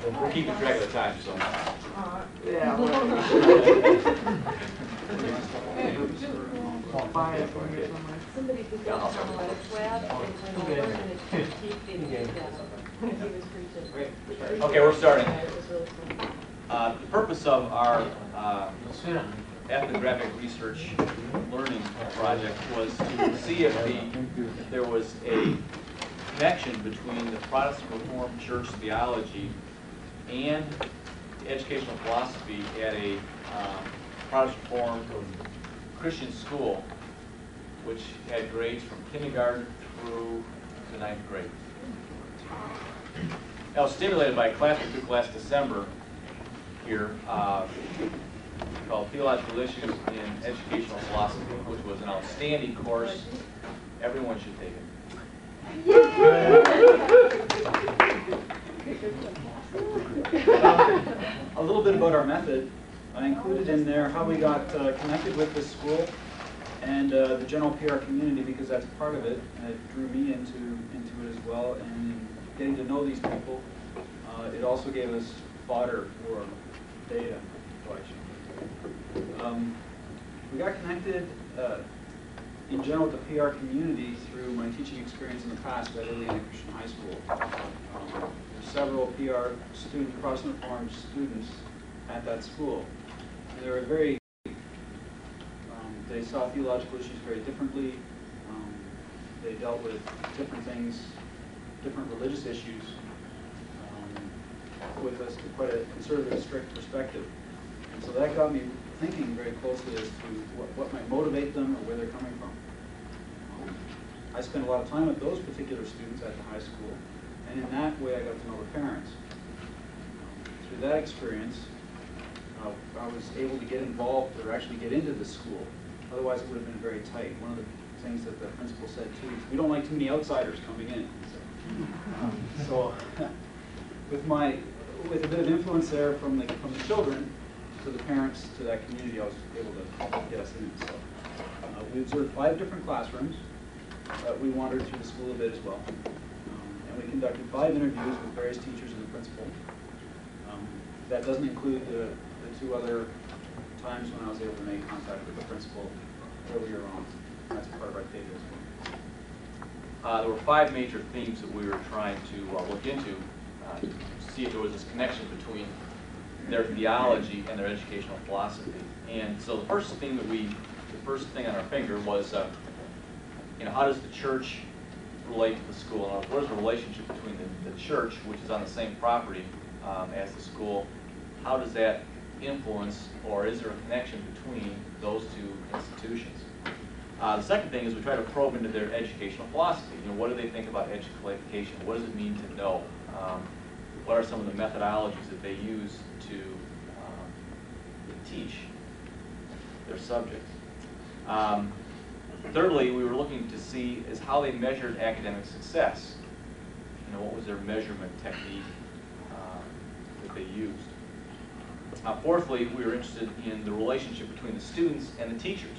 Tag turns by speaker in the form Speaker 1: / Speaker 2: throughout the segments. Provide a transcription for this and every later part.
Speaker 1: We're keeping track of the time, so.
Speaker 2: Yeah.
Speaker 3: Somebody who got on the lettuce lab and went over and it keep getting that. He was preaching.
Speaker 1: Okay, we're starting.
Speaker 3: Yeah, it was really fun.
Speaker 1: The purpose of our ethnographic research learning project was to see if there was a connection between the Protestant Reformed Church theology and educational philosophy at a Protestant Reformed Christian school, which had grades from kindergarten through the 9th grade. I was stimulated by a class we took last December here called Theological Issues in Educational Philosophy, which was an outstanding course. Everyone should take it.
Speaker 2: A little bit about our method. I included in there how we got connected with this school and the general PR community, because that's part of it, and it drew me into it as well. And in getting to know these people, it also gave us fodder for data collection. We got connected in general with the PR community through my teaching experience in the past at Indiana Christian High School. There's several PR student, Protestant Reformed students at that school. And they were very, they saw theological issues very differently. They dealt with different things, different religious issues, with us quite a conservative, strict perspective. And so that got me thinking very closely as to what might motivate them or where they're coming from. I spent a lot of time with those particular students at the high school, and in that way I got to know the parents. Through that experience, I was able to get involved or actually get into the school. Otherwise it would have been very tight. One of the things that the principal said too is, we don't like too many outsiders coming in. So with a bit of influence there from the children to the parents to that community, I was able to get us in. So we observed 5 different classrooms. We wandered through the school a bit as well. And we conducted 5 interviews with various teachers and the principal. That doesn't include the 2 other times when I was able to make contact with the principal earlier on. That's part of our data as well.
Speaker 1: There were 5 major themes that we were trying to look into to see if there was this connection between their theology and their educational philosophy. And so the first thing on our finger was, how does the church relate to the school? What is the relationship between the church, which is on the same property as the school? How does that influence, or is there a connection between those 2 institutions? The second thing is we try to probe into their educational philosophy. What do they think about education? What does it mean to know? What are some of the methodologies that they use to teach their subjects? Thirdly, we were looking to see is how they measured academic success. What was their measurement technique that they used? Fourthly, we were interested in the relationship between the students and the teachers.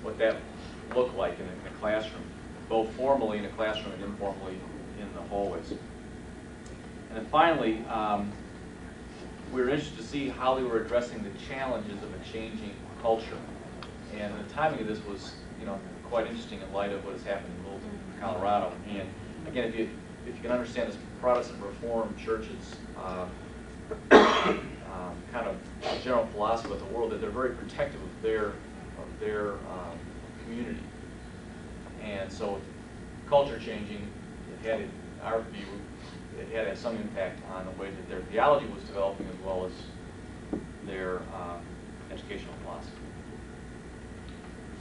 Speaker 1: What that looked like in the classroom, both formally in the classroom and informally in the hallways. And then finally, we were interested to see how they were addressing the challenges of a changing culture. And the timing of this was, quite interesting in light of what has happened in Littleton, Colorado. And again, if you can understand this Protestant Reformed Church's kind of general philosophy of the world, that they're very protective of their community. And so, culture changing, it had, in our view, it had to have some impact on the way that their theology was developing as well as their educational philosophy.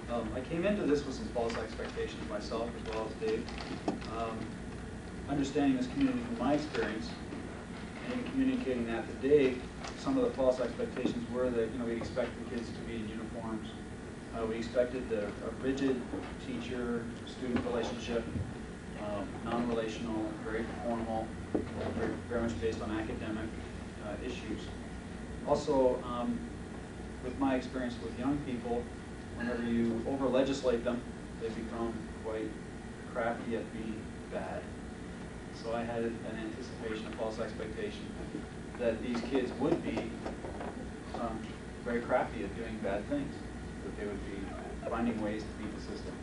Speaker 2: I came into this with some false expectations myself as well as Dave. Understanding this community from my experience and communicating that to Dave, some of the false expectations were that we expected kids to be in uniforms. We expected a rigid teacher-student relationship, non-relational, very formal, very much based on academic issues. Also, with my experience with young people, whenever you over-legislate them, they become quite crafty at being bad. So I had an anticipation, a false expectation that these kids would be very crafty at doing bad things, that they would be finding ways to beat the system.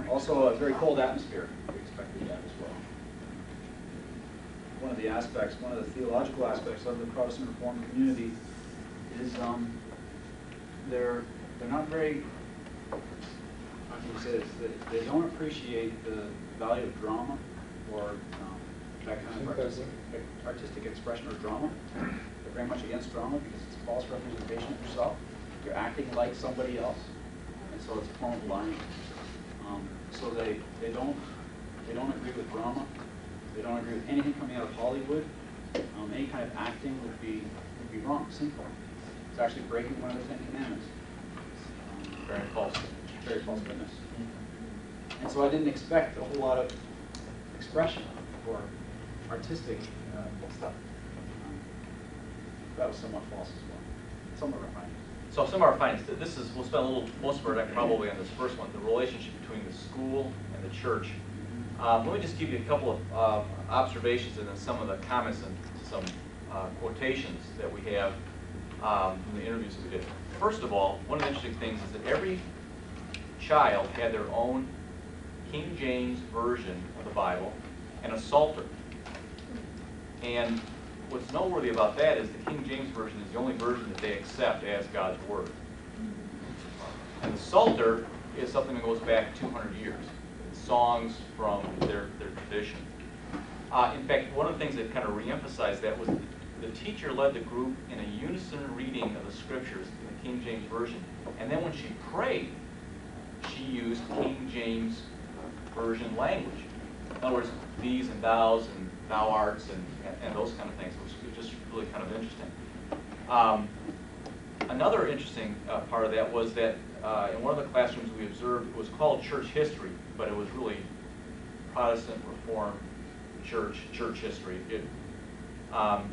Speaker 2: Also, a very cold atmosphere. We expected that as well. One of the aspects, one of the theological aspects of the Protestant Reformed community is they're not very, how can you say this, they don't appreciate the value of drama or that kind of artistic expression or drama. They're very much against drama because it's a false representation of yourself. You're acting like somebody else, and so it's a form of lying. So they don't agree with drama. They don't agree with anything coming out of Hollywood. Any kind of acting would be wrong, sinful. It's actually breaking one of the 10 Commandments. Very false witness. And so I didn't expect a whole lot of expression or artistic stuff. That was somewhat false as well. Somewhat refined.
Speaker 1: So some of our findings, we'll spend most of our time probably on this first one, the relationship between the school and the church. Let me just give you a couple of observations and then some of the comments and some quotations that we have from the interviews that we did. First of all, one of the interesting things is that every child had their own King James version of the Bible and a Psalter. And what's noteworthy about that is the King James version is the only version that they accept as God's Word. And the Psalter is something that goes back 200 years. It's songs from their tradition. In fact, one of the things that kind of re-emphasized that was the teacher led the group in a unison reading of the scriptures in the King James version. And then when she prayed, she used King James version language. In other words, these and thous and thou arts and those kind of things, which was just really kind of interesting. Another interesting part of that was that in one of the classrooms we observed, it was called church history, but it was really Protestant Reformed church history.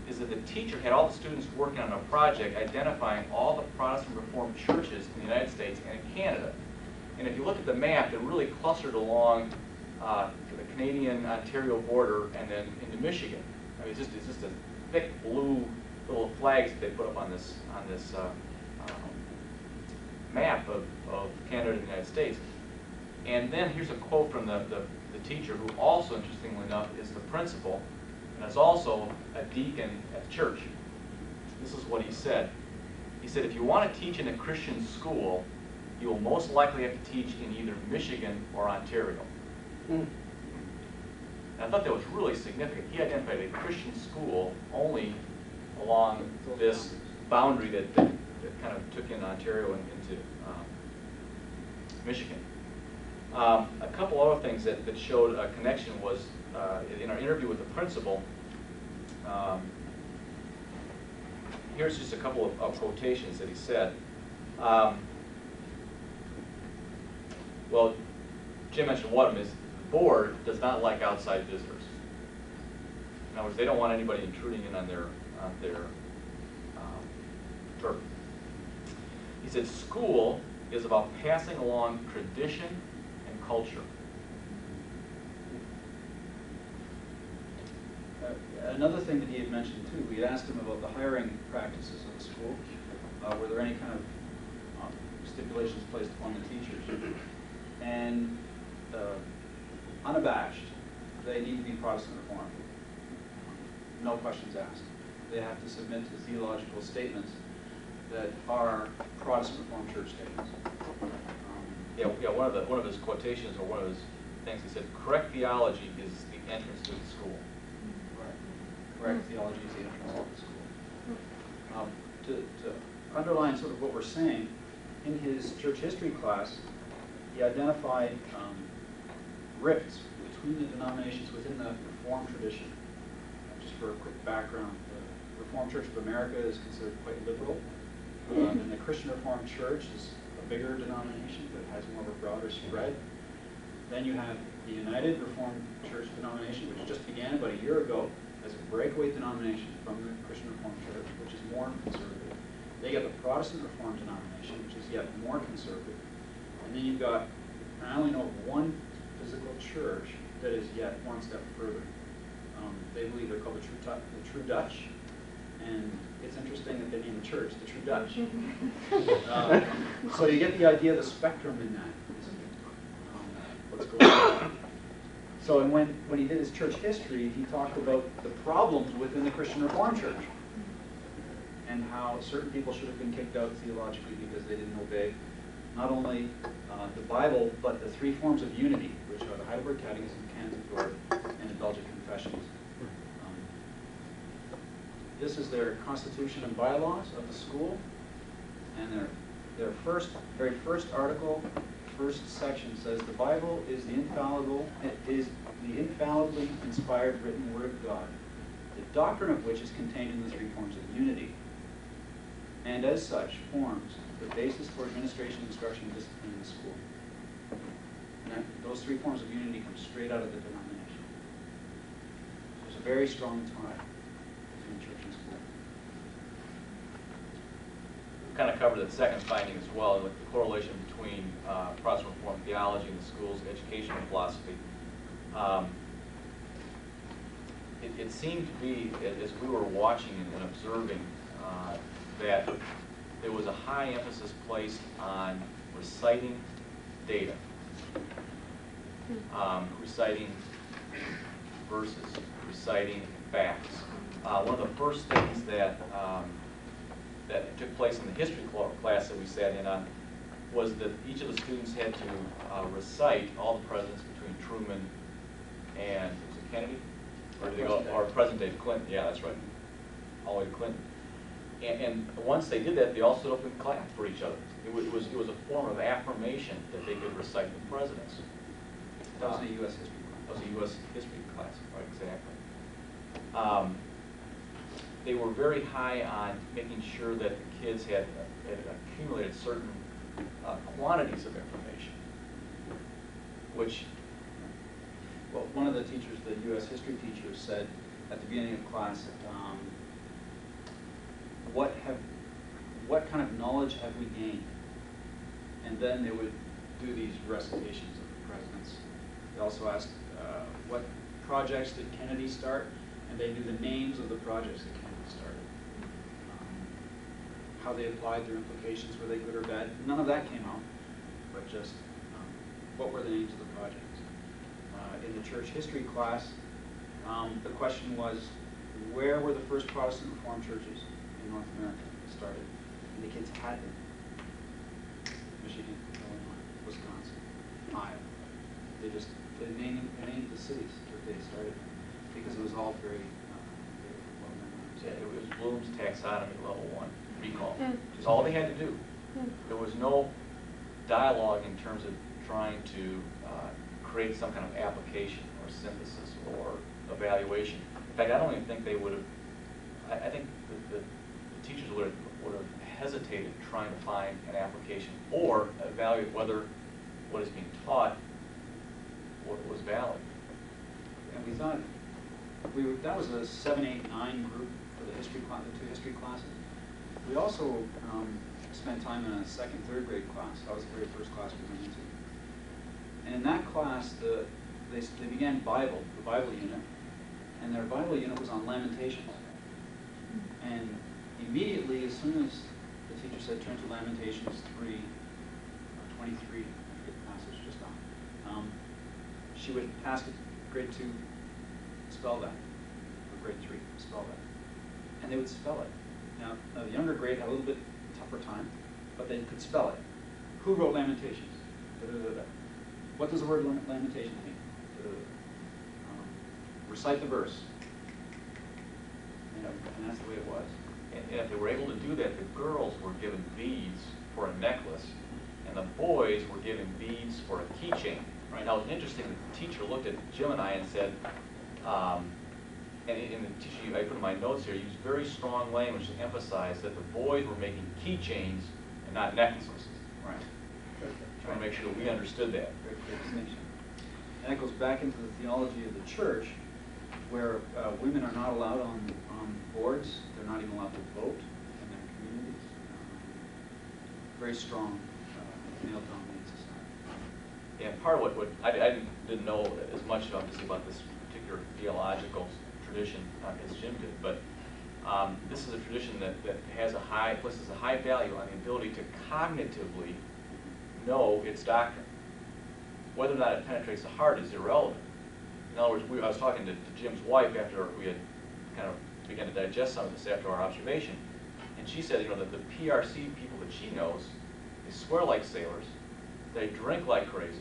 Speaker 1: Is that the teacher had all the students working on a project identifying all the Protestant Reformed churches in the United States and in Canada. And if you look at the map, it really clustered along the Canadian-Ontario border and then into Michigan. I mean, it's just a thick blue little flags that they put up on this map of Canada and the United States. And then here's a quote from the teacher, who also, interestingly enough, is the principal and is also a deacon at the church. This is what he said. He said, if you want to teach in a Christian school, you will most likely have to teach in either Michigan or Ontario. And I thought that was really significant. He identified a Christian school only along this boundary that kind of took in Ontario and into Michigan. A couple other things that showed a connection was in our interview with the principal. Here's just a couple of quotations that he said. Well, Jim mentioned one of them is the board does not like outside visitors. In other words, they don't want anybody intruding in on their turf. He said school is about passing along tradition and culture.
Speaker 2: Another thing that he had mentioned too, we had asked him about the hiring practices of the school. Were there any kind of stipulations placed upon the teachers? And unabashed, they need to be Protestant Reformed. No questions asked. They have to submit to theological statements that are Protestant Reformed church statements.
Speaker 1: One of his quotations, or one of his things, he said, correct theology is the entrance to the school.
Speaker 2: Correct theology is the entrance to the school. To underline sort of what we're saying, in his church history class, he identified rifts between the denominations within the Reformed tradition. Just for a quick background, the Reformed Church of America is considered quite liberal, and the Christian Reformed Church is a bigger denomination that has more of a broader spread. Then you have the United Reformed Church denomination, which just began about a year ago as a breakaway denomination from the Christian Reformed Church, which is more conservative. They got the Protestant Reformed denomination, which is yet more conservative. And then you've got, I only know of one physical church that is yet one step further. They believe they're called the True Dutch, and it's interesting that they name the church the True Dutch. So you get the idea of the spectrum in that. What's going on. So and when he did his church history, he talked about the problems within the Christian Reformed Church and how certain people should have been kicked out theologically because they didn't obey not only the Bible, but the three forms of unity, which are the Heidelberg Catechism, Canons of Dort, and the Belgic Confessions. This is their constitution and bylaws of the school, and their very first article, first section says the Bible is the infallibly inspired written word of God, the doctrine of which is contained in the three forms of unity, and as such forms the basis for administration, instruction, and discipline in the school. And those three forms of unity come straight out of the denomination. There's a very strong tie between church and school.
Speaker 1: We kind of covered the second finding as well, with the correlation between Protestant Reformed theology in the school's educational philosophy. It seemed to be, as we were watching and observing, that there was a high emphasis placed on reciting data, reciting verses, reciting facts. One of the first things that took place in the history class that we sat in on was that each of the students had to recite all the presidents between Truman and, was it Kennedy? Or did they go, or present day Clinton? Yeah, that's right. All the way to Clinton. And once they did that, they all stood up and clapped for each other. It was a form of affirmation that they could recite the presidents.
Speaker 2: That was a U.S. history class.
Speaker 1: That was a U.S. history class, right, exactly. They were very high on making sure that the kids had accumulated certain quantities of information, which...
Speaker 2: Well, one of the teachers, the U.S. history teacher, said at the beginning of class, what kind of knowledge have we gained? And then they would do these recitations of the presidents. They also asked what projects did Kennedy start, and they knew the names of the projects that Kennedy started. How they applied their implications, were they good or bad? None of that came out, but just what were the names of the projects. In the church history class, the question was, where were the first Protestant Reformed churches in North America started? And the kids had them. Michigan, Illinois, Wisconsin, Iowa. They named the cities that they started because it was all very well memorized.
Speaker 1: Yeah, it was Bloom's taxonomy level 1 recall. It's all they had to do. There was no dialogue in terms of trying to create some kind of application or synthesis or evaluation. In fact, I don't even think they would have, I think the teachers would have hesitated trying to find an application or evaluate whether what is being taught was valid.
Speaker 2: And we thought, that was a 7, 8, 9 group for the history class, the 2 history classes. We also spent time in a 2nd, 3rd grade class. That was the very first class we went into. And in that class, they began the Bible unit, and their Bible unit was on Lamentations. And immediately, as soon as the teacher said, turn to Lamentations 3, 23, I forget the passage just on, she would ask grade 2, spell that, or grade 3, spell that. And they would spell it. Now the younger grade had a little bit tougher time, but they could spell it. Who wrote Lamentations? Da-da-da-da. What does the word lamentation mean? Recite the verse. And that's the way it was.
Speaker 1: And if they were able to do that, the girls were given beads for a necklace, and the boys were given beads for a keychain. Right? Now, it's interesting that the teacher looked at Jim and I and said, and in the teacher, I put in my notes here, used very strong language to emphasize that the boys were making keychains and not necklaces. Right. Trying to make sure we understood that.
Speaker 2: Very clear distinction. And that goes back into the theology of the church, where women are not allowed on boards. They're not even allowed to vote in their communities. Very strong male-dominated society.
Speaker 1: And part of what I didn't know as much obviously about this particular theological tradition as Jim did, but this is a tradition that places a high value on the ability to cognitively know its doctrine. Whether or not it penetrates the heart is irrelevant. In other words, I was talking to Jim's wife after we had kind of begun to digest some of this after our observation, and she said, that the PRC people that she knows, they swear like sailors, they drink like crazy,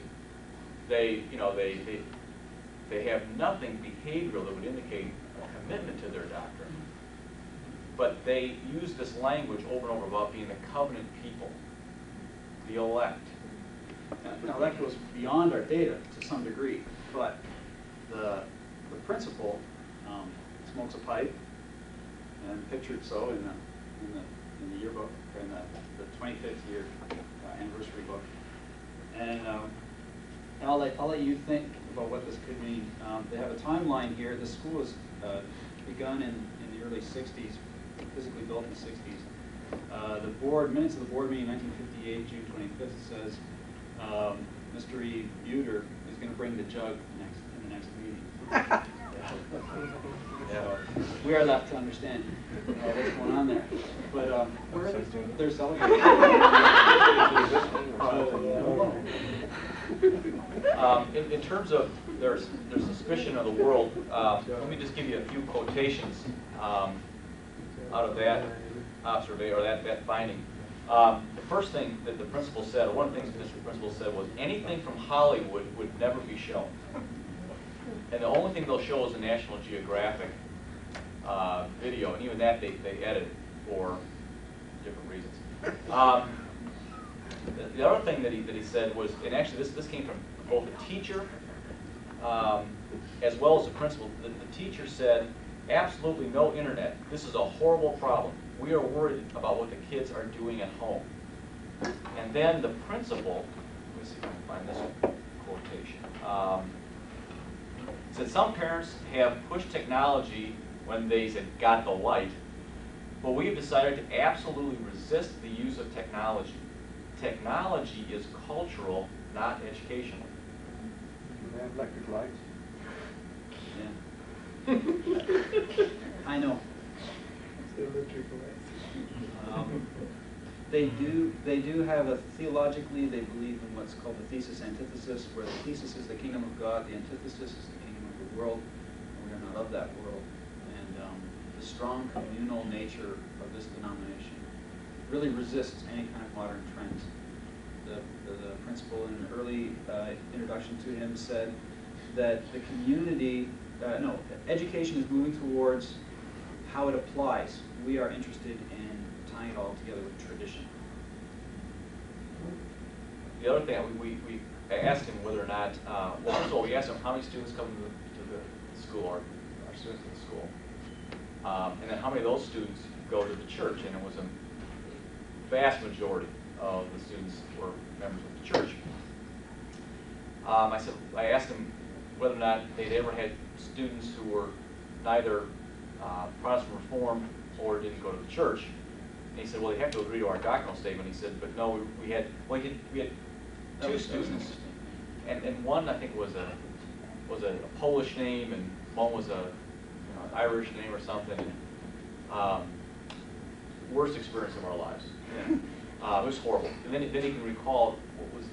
Speaker 1: they have nothing behavioral that would indicate a commitment to their doctrine, but they use this language over and over about being the covenant people, the elect.
Speaker 2: Now that goes beyond our data to some degree, but the principal smokes a pipe, and pictured so in the yearbook, in the 25th year anniversary book. And I'll let you think about what this could mean. They have a timeline here. The school was begun in the early 60s, physically built in the 60s. The minutes of the board meeting 1958, June 25th, says Mr. E. Buter is going to bring the jug in the next meeting. So we are left to understand what's going on there. But they're celebrating.
Speaker 1: In terms of their suspicion of the world, let me just give you a few quotations out of that observation or that finding. The first thing that the principal said, or one of the things the district principal said, was anything from Hollywood would never be shown. And the only thing they'll show is a National Geographic video, and even that they edit for different reasons. The other thing that he said was, and actually this came from both the teacher as well as the principal. The teacher said, absolutely no internet. This is a horrible problem. We are worried about what the kids are doing at home. And then the principal, let me see if I can find this quotation, said some parents have pushed technology when they said got the light, but we have decided to absolutely resist the use of technology. Technology is cultural, not educational.
Speaker 4: Do they have electric lights?
Speaker 2: Yeah. I know.
Speaker 4: The electric lights.
Speaker 2: They do have a, theologically, they believe in what's called the thesis antithesis, where the thesis is the kingdom of God, the antithesis is the kingdom of the world, and we are not of that world. And the strong communal nature of this denomination really resists any kind of modern trends. The principal in an early introduction to him said that the community, education is moving towards how it applies. We are interested in tying it all together with tradition.
Speaker 1: The other thing, we asked him whether or not, well, first of all, we asked him how many students come to the school, or our students in the school, and then how many of those students go to the church, and it was a vast majority of the students were members of the church. I asked him whether or not they'd ever had students who were neither Protestant Reformed or didn't go to the church. And he said, well, they have to agree to our doctrinal statement. He said, but no, we had two students, and one I think was a Polish name, and one was an Irish name or something. Worst experience of our lives. Yeah. It was horrible. And then he can recall what was.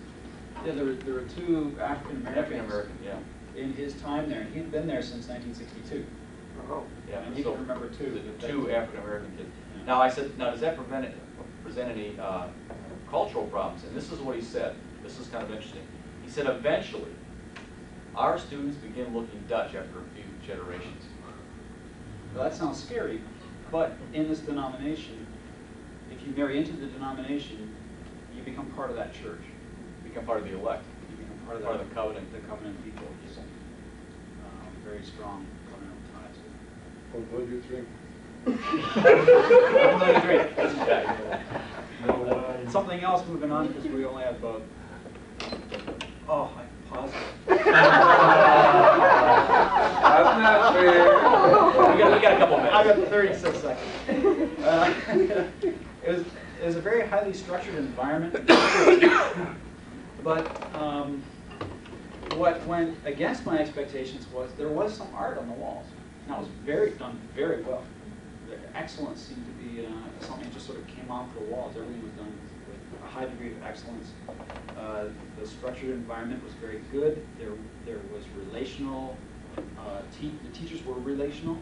Speaker 2: Yeah, there were two African
Speaker 1: American, yeah.
Speaker 2: In his time there, and he'd been there since 1962.
Speaker 4: Oh.
Speaker 2: Yeah, and he can remember two.
Speaker 1: The two African American kids. Yeah. Now I said, now does that present any cultural problems? And this is what he said. This is kind of interesting. He said, eventually, our students begin looking Dutch after a few generations.
Speaker 2: Well, that sounds scary, but in this denomination, if you marry into the denomination, you become part of that church.
Speaker 1: You become part of the elect.
Speaker 2: You become part of
Speaker 1: the covenant.
Speaker 2: The covenant people. Just, very strong covenantal ties.
Speaker 4: What do you drink?
Speaker 2: What do you drink?
Speaker 4: No wine.
Speaker 2: Something else moving on, because we only have about, I paused it.
Speaker 4: That's not fair.
Speaker 1: We got a couple minutes.
Speaker 2: I got 36 seconds. It was a very highly structured environment, but what went against my expectations was there was some art on the walls. And that was done very well. The excellence seemed to be something that just sort of came off the walls. Everything was done with a high degree of excellence. The structured environment was very good. There was relational. The teachers were relational.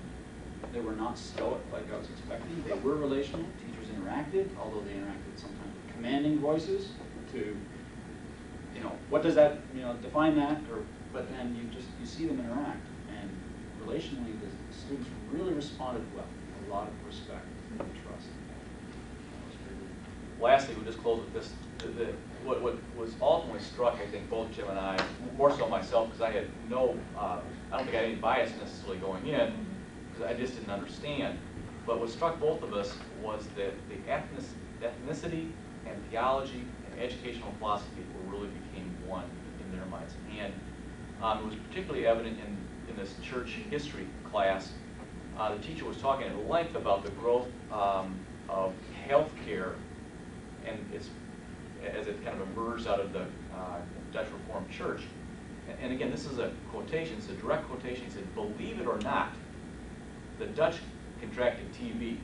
Speaker 2: They were not stoic like I was expecting. They were relational. Teachers interacted, although they interacted sometimes with commanding voices to, what does that, define that, but then you see them interact. And relationally, the students really responded well. A lot of respect and trust. That was pretty good.
Speaker 1: Lastly, we'll just close with this. What was ultimately struck, I think, both Jim and I, more so myself, because I had I don't think I had any bias necessarily going in, because I just didn't understand. But what struck both of us was that the ethnicity and theology and educational philosophy really became one in their minds. And it was particularly evident in this church history class. The teacher was talking at length about the growth of healthcare and as it kind of emerged out of the Dutch Reformed Church. And again, this is a quotation, it's a direct quotation. He said, "Believe it or not, the Dutch contracted TB.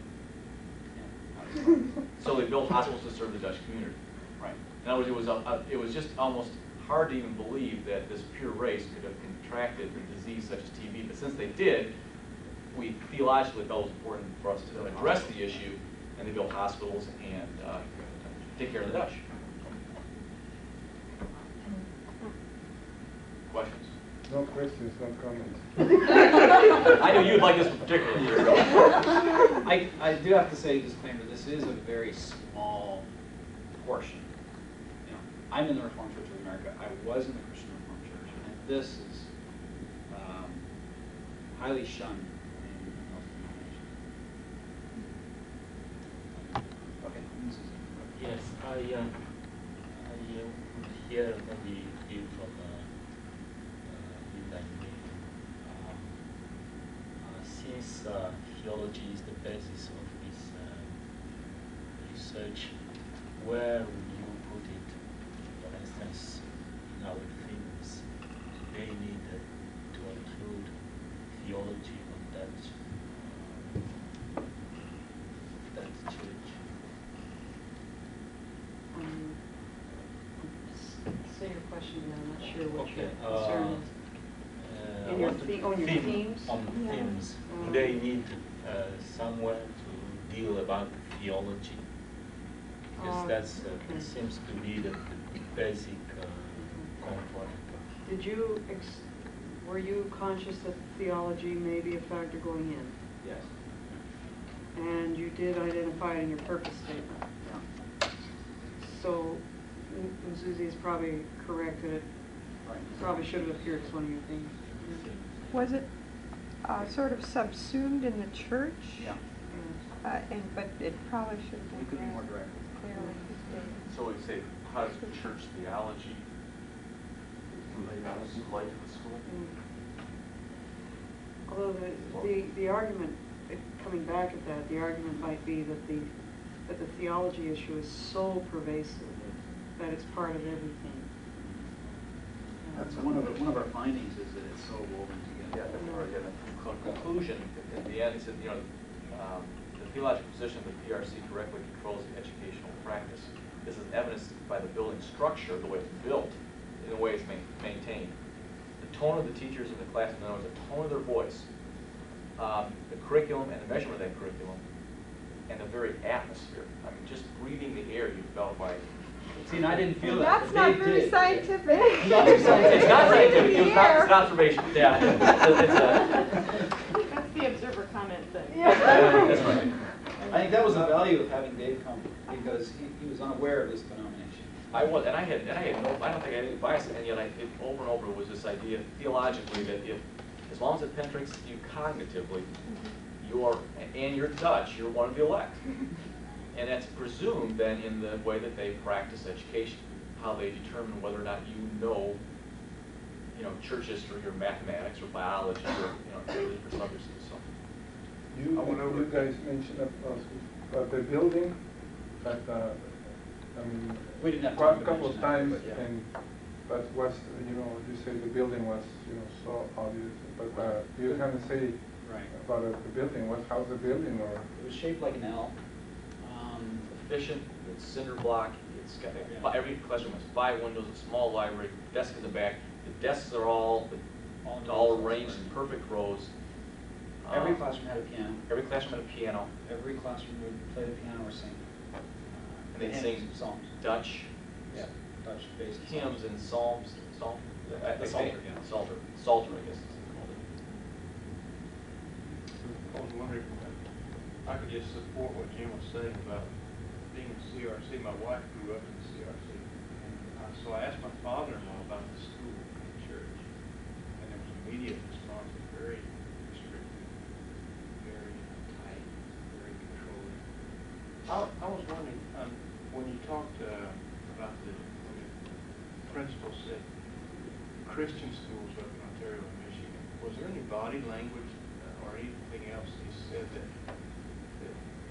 Speaker 1: So they built hospitals to serve the Dutch community."
Speaker 2: Right.
Speaker 1: In other words, it was just almost hard to even believe that this pure race could have contracted a disease such as TB. But since they did, we theologically felt it was important for us to address the issue, and they built hospitals and take care of the Dutch. Questions?
Speaker 4: No questions, no comments.
Speaker 1: I know you'd like this one particularly.
Speaker 2: I do have to say, disclaimer, this is a very small portion. I'm in the Reformed Church of America. I was in the Christian Reformed Church, and this is highly shunned in most denominations. Okay.
Speaker 5: Yes, I would hear maybe view from since theology is the basis of this research, where would you put it? For instance, in our themes, they need to include theology of that church.
Speaker 3: Say your question again, I'm not sure what
Speaker 5: Okay,
Speaker 3: your concern is.
Speaker 5: On your themes? On
Speaker 3: Yeah.
Speaker 5: themes. They need somewhere to deal about theology. Because that's
Speaker 3: okay.
Speaker 5: it seems to be the basic component.
Speaker 3: Did you, were you conscious that theology may be a factor going in?
Speaker 2: Yes.
Speaker 3: And you did identify it in your purpose statement?
Speaker 2: Yeah.
Speaker 3: So, Susie is probably correct that it
Speaker 2: Right.
Speaker 3: probably should have appeared as one of your things.
Speaker 6: Was it sort of subsumed in the church?
Speaker 2: Yeah.
Speaker 6: But it probably should have been.
Speaker 2: We could be more direct.
Speaker 6: Clearly stated.
Speaker 1: So we say, how does church theology relate to the school?
Speaker 3: Although the argument, coming back at that, the argument might be that the theology issue is so pervasive that it's part of everything.
Speaker 2: That's one of our findings is that it's so woven
Speaker 1: Yeah,
Speaker 2: together.
Speaker 1: the conclusion, in the end, he said, the theological position that PRC directly controls the educational practice. This is evidenced by the building structure, the way it's built, and the way it's maintained. The tone of the teachers in the class, in other words, the tone of their voice, the curriculum and the measurement of that curriculum, and the very atmosphere. I mean, just breathing the air, you felt like.
Speaker 2: See, and I didn't feel that.
Speaker 6: That's
Speaker 2: but
Speaker 6: not
Speaker 2: they
Speaker 6: very
Speaker 2: did.
Speaker 6: scientific.
Speaker 1: It's not scientific, it's an observation, yeah.
Speaker 7: That's the observer comment thing.
Speaker 1: That's right.
Speaker 2: I think that was the value of having Dave come, because he was unaware of this denomination.
Speaker 1: I was, and I had no, I don't think I had any bias, and yet over and over was this idea theologically that as long as it penetrates you cognitively, you're Dutch, you're one of the elect. And that's presumed then in the way that they practice education, how they determine whether or not you know church history or mathematics or biology or different subjects. So.
Speaker 4: You guys mentioned about the building, that
Speaker 2: We didn't have
Speaker 4: a
Speaker 2: time to
Speaker 4: couple of
Speaker 2: mention that,
Speaker 4: times,
Speaker 2: but yeah.
Speaker 4: and But what's, you say the building was, so obvious, but you kind of say
Speaker 2: Right.
Speaker 4: about the building, how's the building, or?
Speaker 2: It was shaped like an L.
Speaker 1: Efficient, it's cinder block, it's got, every classroom has 5 windows, a small library, desk in the back. The desks are all arranged in perfect rows.
Speaker 2: Every classroom had a piano.
Speaker 1: Every classroom had a piano.
Speaker 2: Every classroom would play the piano or sing.
Speaker 1: And they'd sing
Speaker 2: songs.
Speaker 1: Dutch,
Speaker 2: Yeah, Dutch-based
Speaker 1: hymns and psalms.
Speaker 2: The Psalter, yeah.
Speaker 1: Psalter, I guess it's called.
Speaker 8: I was wondering if I could just support what Jim was saying about being in CRC. My wife grew up in the CRC. And so I asked my father-in-law about the school and the church. And there was an immediate response, very restrictive, very tight, very controlling. I was wondering, when you talked about when the principal said Christian schools up in Ontario and Michigan, was there any body language or anything else he said that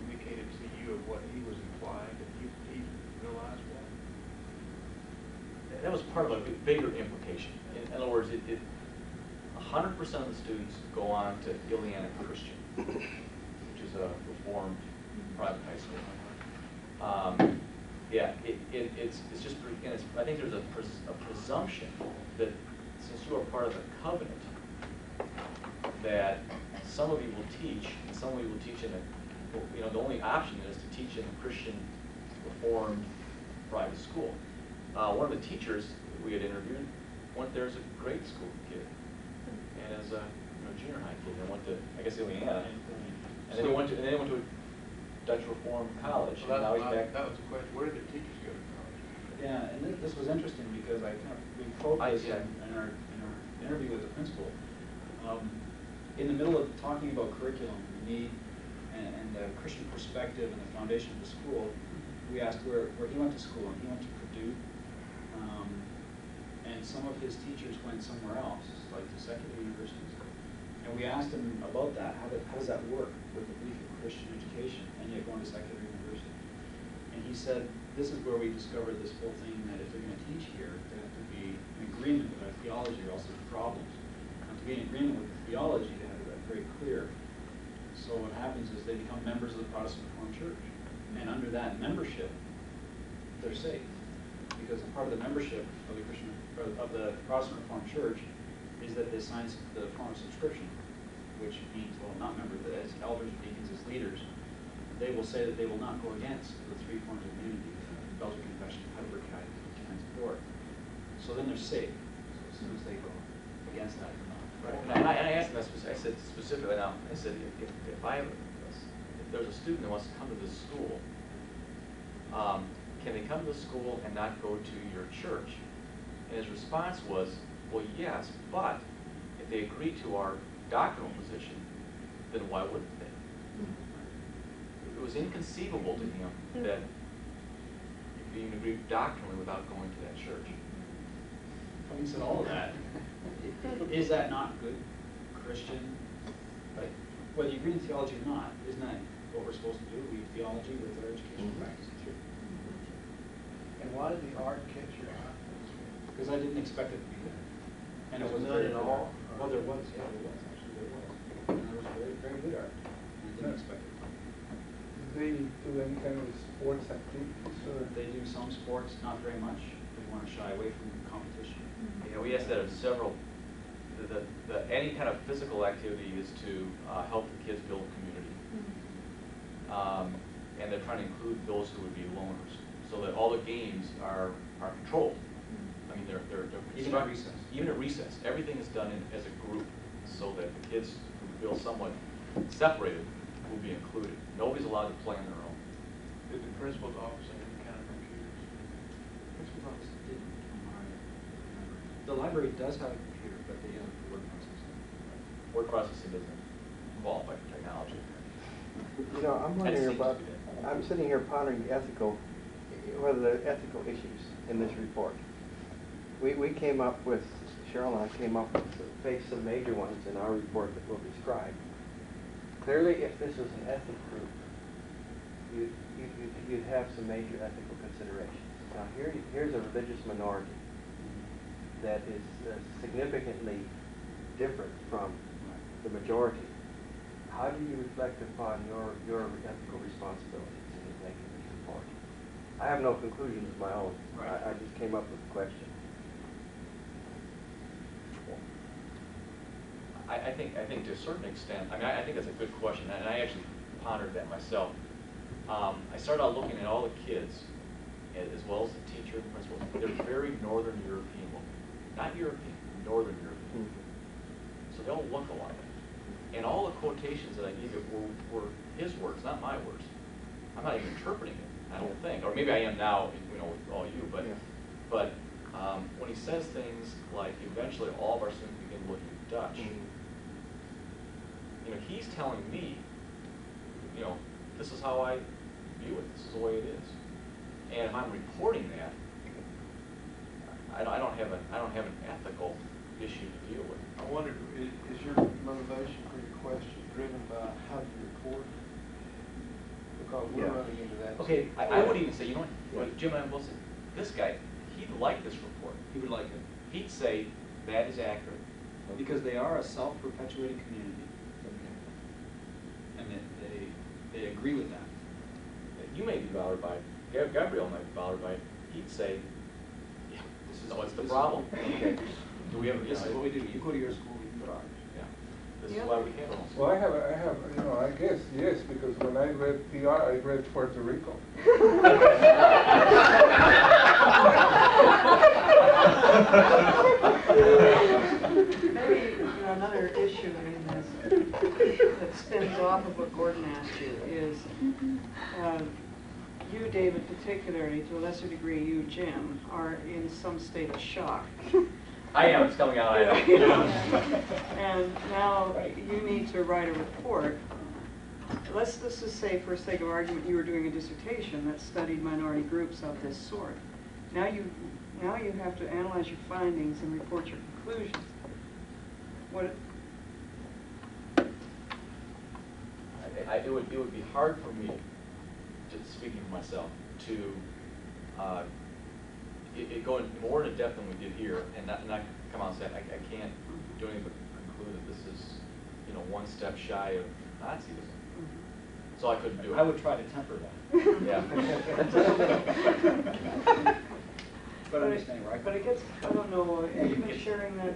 Speaker 8: indicated to you of what he was implying, that he realized that?
Speaker 1: That was part of a bigger implication. In other words, 100% of the students go on to Ileana Christian, which is a reformed private high school. Yeah, it's just, and I think there's a presumption that since you are part of the covenant, that some of you will teach, and some of you will teach in a, the only option is to teach in a Christian reformed private school. One of the teachers we had interviewed went there as a grade school kid, and as a junior high kid, and went to, I guess, Ileana, and then he went to a Dutch Reformed college,
Speaker 8: Well,
Speaker 1: and now he's back.
Speaker 8: that was the question. Where did the teachers go to college?
Speaker 2: Yeah, and this was interesting because I kind of refocused in our interview with the principal. In the middle of talking about curriculum, the need, and the Christian perspective and the foundation of the school, we asked where he went to school, and he went to Purdue. And some of his teachers went somewhere else, like to secular universities. And we asked him about that. How does that work with the belief of Christian education and yet going to secular university? And he said, this is where we discovered this whole thing that if they're going to teach here, they have to be in agreement with our theology or else there's problems. And to be in agreement with the theology, they have that very clear. So what happens is they become members of the Protestant Reformed Church. And under that membership, they're saved. Because a part of the membership of the Protestant Reformed Church is that they sign the form of subscription, which means, well, not members, but as elders, deacons, as leaders, they will say that they will not go against the 3 forms of unity, Belgian Confession, Heidelbergite, and Support. So then they're safe. So as soon as they go against that, they're not.
Speaker 1: Right. And I asked them, I said specifically now, I said, if there's a student that wants to come to this school, can they come to the school and not go to your church? And his response was, well, yes, but if they agree to our doctrinal position, then why wouldn't they? It was inconceivable to him that you could even agree doctrinally without going to that church.
Speaker 2: Having said all of that, is that not good Christian? Like, whether you agree in theology or not, isn't that what we're supposed to do? Read theology with our educational practice.
Speaker 8: And why did the art catch your eye?
Speaker 2: Because I didn't expect it to be there. And it was
Speaker 8: None
Speaker 2: very
Speaker 8: at
Speaker 2: good
Speaker 8: all?
Speaker 2: art. Well, there was, yeah, there was, actually, there was. And there was very, very good art. I didn't expect it.
Speaker 4: Do they do any kind of sports activities, or?
Speaker 2: They do some sports, not very much. They want to shy away from competition.
Speaker 1: Yeah, we asked that of several. Any kind of physical activity is to help the kids build community. And they're trying to include those who would be loners, so that all the games are controlled. I mean, they're
Speaker 2: Even at recess.
Speaker 1: Even at recess, everything is done as a group, so that the kids who feel somewhat separated will be included. Nobody's allowed to play on their own.
Speaker 8: Did the principal's office have any kind of computers?
Speaker 2: Principal's office didn't, from what I remember. The library does have a computer, but they don't have word processing.
Speaker 1: Word processing doesn't qualify for technology.
Speaker 9: I'm wondering about, I'm sitting here pondering whether the ethical issues in this report. We came up with, Cheryl and I came up with, faced some major ones in our report that we'll describe. Clearly, if this was an ethnic group, you'd have some major ethical considerations. Now, here's a religious minority. that is significantly different from the majority, how do you reflect upon your ethical responsibilities in making this report? I have no conclusions of my own.
Speaker 2: Right.
Speaker 9: I just came up with the question.
Speaker 1: I think to a certain extent, I mean, I think that's a good question, and I actually pondered that myself. I started out looking at all the kids, as well as the teacher and the principal. They're very Northern European looking. Not European, Northern European. So they all look alike. And all the quotations that I gave you were his words, not my words. I'm not even interpreting it, I don't think. Or maybe I am now, with all you, but when he says things like, eventually all of our students begin looking Dutch, he's telling me, this is how I view it, this is the way it is. And if I'm reporting that, I don't have an ethical issue to deal with.
Speaker 8: I wonder, is your motivation for your question driven by how you report? Because we're running into that.
Speaker 1: Okay, I would even say, Jim and I both said, this guy, he'd like this report.
Speaker 2: He would like it.
Speaker 1: He'd say, that is accurate.
Speaker 2: Because they are a self-perpetuating community. And they agree with that.
Speaker 1: You may be bothered by it. Gabrielle might be bothered by it. He'd say, yeah, what's the problem? Okay. Do we have
Speaker 2: This is what we do. You go to your school, you put ours.
Speaker 1: Yeah. This is why we handle them.
Speaker 4: Well, I have, I guess, yes, because when I read PR, I read Puerto Rico.
Speaker 3: Maybe another issue in this that spins off of what Gordon asked you is, you, David, particularly, to a lesser degree, you, Jim, are in some state of shock.
Speaker 1: I am. It's coming out. I know.
Speaker 3: And now you need to write a report. Let's just say, for sake of argument, you were doing a dissertation that studied minority groups of this sort. Now you have to analyze your findings and report your conclusions.
Speaker 1: It would be hard for me, just speaking for myself, to go in more into depth than we did here, and not come out and say I can't do anything but conclude that this is one step shy of Nazism. So I couldn't do it.
Speaker 2: I would try to temper that.
Speaker 1: Yeah.
Speaker 2: But understanding, right?
Speaker 3: But it gets, I don't know, have you been sharing that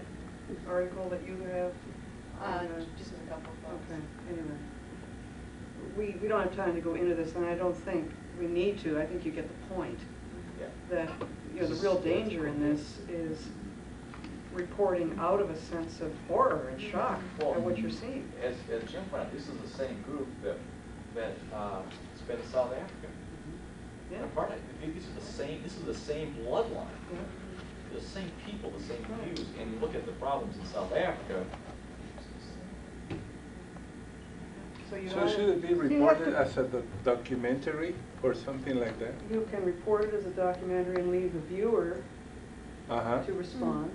Speaker 3: article that you have?
Speaker 7: Just a couple of thoughts.
Speaker 3: Okay, anyway. We don't have time to go into this, and I don't think we need to. I think you get the point.
Speaker 1: Yeah.
Speaker 3: That, the real danger in this is reporting out of a sense of horror and shock at what you're seeing.
Speaker 1: As Jim pointed out, this is the same group that spent in South Africa.
Speaker 3: Yeah.
Speaker 1: This is the same bloodline.
Speaker 3: Yeah.
Speaker 1: The same people, the same views, and you look at the problems in South Africa.
Speaker 4: So should it be reported as a documentary or something like that?
Speaker 3: You can report it as a documentary and leave the viewer to respond.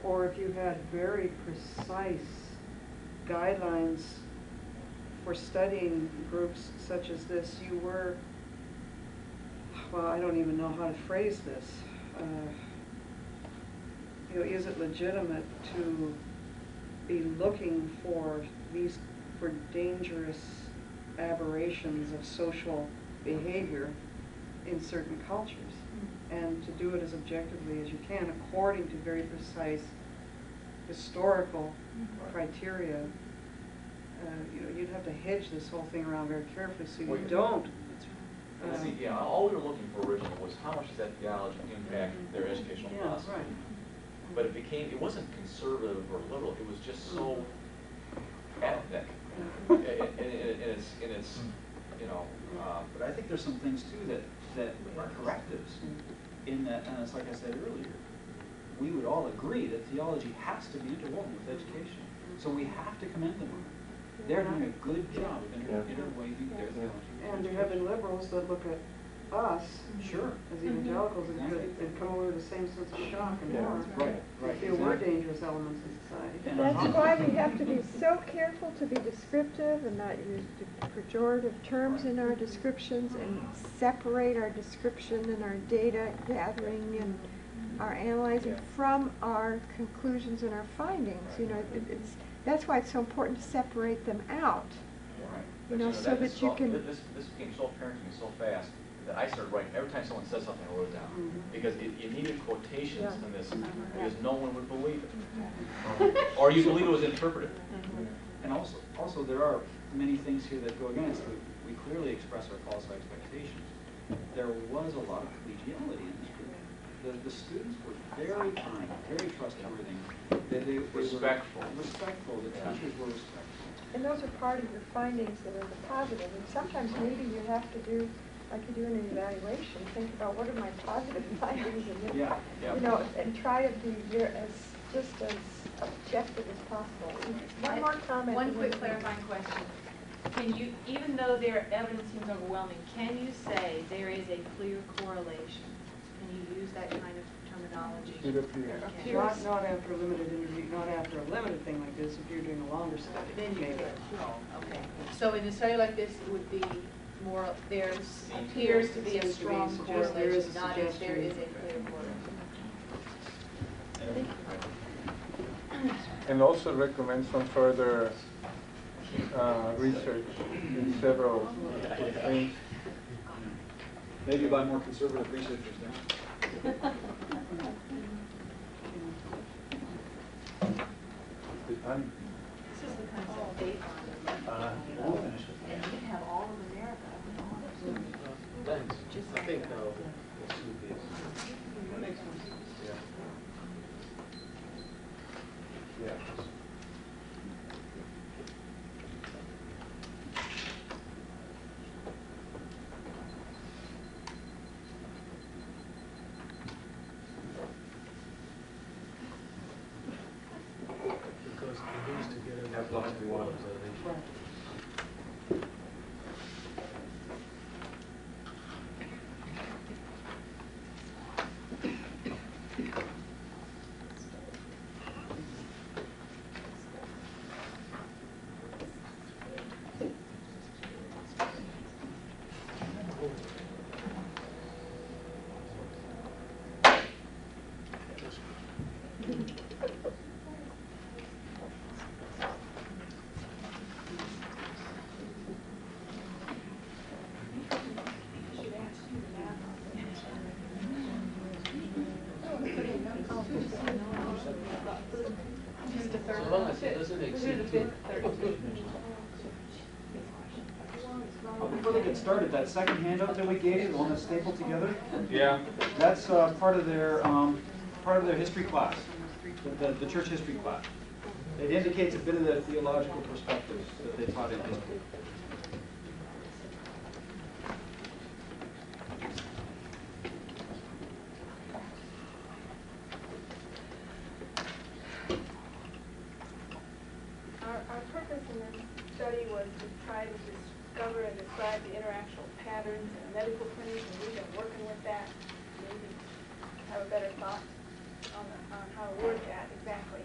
Speaker 3: Or if you had very precise guidelines for studying groups such as this, you were, well, I don't even know how to phrase this. Is it legitimate to be looking for dangerous aberrations of social behavior in certain cultures, and to do it as objectively as you can according to very precise historical criteria? You'd have to hedge this whole thing around very carefully so you don't.
Speaker 1: All we were looking for originally was how much does that theology impact their educational philosophy.
Speaker 3: Right.
Speaker 1: But it wasn't conservative or liberal, it was just so ethnic. And it's
Speaker 2: But I think there's some things too that are correctives in that, and it's like I said earlier, we would all agree that theology has to be interwoven with education. So we have to commend them on it. They're doing a good job of interweaving their theology.
Speaker 3: And there have been liberals that look at us
Speaker 2: Sure.
Speaker 3: as evangelicals and come over to the same sense of shock and horror.
Speaker 2: Right.
Speaker 3: Feel we're dangerous elements in society.
Speaker 6: That's why we have to be so careful to be descriptive and not use pejorative terms in our descriptions and separate our description and our data gathering and are analyzing from our conclusions and our findings. You know, that's why it's so important to separate them out.
Speaker 1: Right.
Speaker 6: You know, so that you can.
Speaker 1: This became so apparent to me so fast that I started writing. Every time someone said something, I wrote it down. Because you needed quotations in this, because no one would believe it. Or you believe it was interpretive.
Speaker 2: And also there are many things here that go against. We clearly express our false expectations. There was a lot of collegiality in this group. The students were very kind, very trustworthy. They
Speaker 1: Respectful.
Speaker 2: were respectful. The teachers were respectful.
Speaker 6: And those are part of your findings that are the positive. And sometimes maybe you have to do, like you do in an evaluation, think about what are my positive findings, and then, you know, and try to be just as objective as possible. One more comment.
Speaker 7: One quick clarifying question. Can you, even though their evidence seems overwhelming, can you say there is a clear correlation? Can you use that kind of terminology?
Speaker 4: It appears.
Speaker 7: Okay.
Speaker 3: Not after a limited interview, not after a limited thing like this, if you're doing a longer study.
Speaker 7: Then you
Speaker 3: maybe.
Speaker 7: could. Okay. So in a study like this, it would be more, there appears to be a strong
Speaker 3: Suggest there is
Speaker 7: correlation,
Speaker 3: a
Speaker 7: not if there is
Speaker 3: suggestion.
Speaker 7: a clear correlation.
Speaker 4: And also recommend some further research in several things.
Speaker 2: Maybe by more conservative researchers then.
Speaker 4: I'm
Speaker 7: This is the kind of date
Speaker 2: We'll finish it.
Speaker 7: and you can have all of America.
Speaker 8: I think we'll see this.
Speaker 4: Yeah.
Speaker 8: Because it needs to get a
Speaker 9: As long as we want.
Speaker 8: So long as it doesn't exceed 2.
Speaker 2: Before they get started, that second handout that we gave you, the one that's stapled together,
Speaker 4: Yeah.
Speaker 2: that's part of their history class, the church history class. It indicates a bit of the theological perspectives that they taught in history.
Speaker 10: Our purpose in this study was to try to discover and describe the interactional patterns in a medical clinic, and we've been working with that. Maybe have a better thought on how to word that exactly.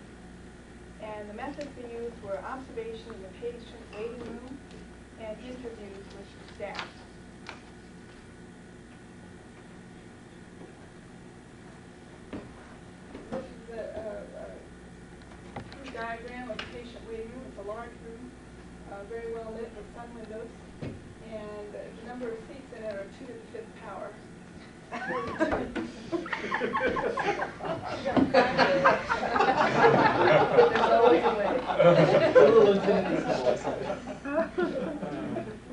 Speaker 10: And the methods we used were observation in the patient waiting room and interviews with staff. This is a diagram of the patient waiting room. It's a large room, very well lit with sun windows, and the number of seats in it are 2 to the 5th power.
Speaker 7: There's always a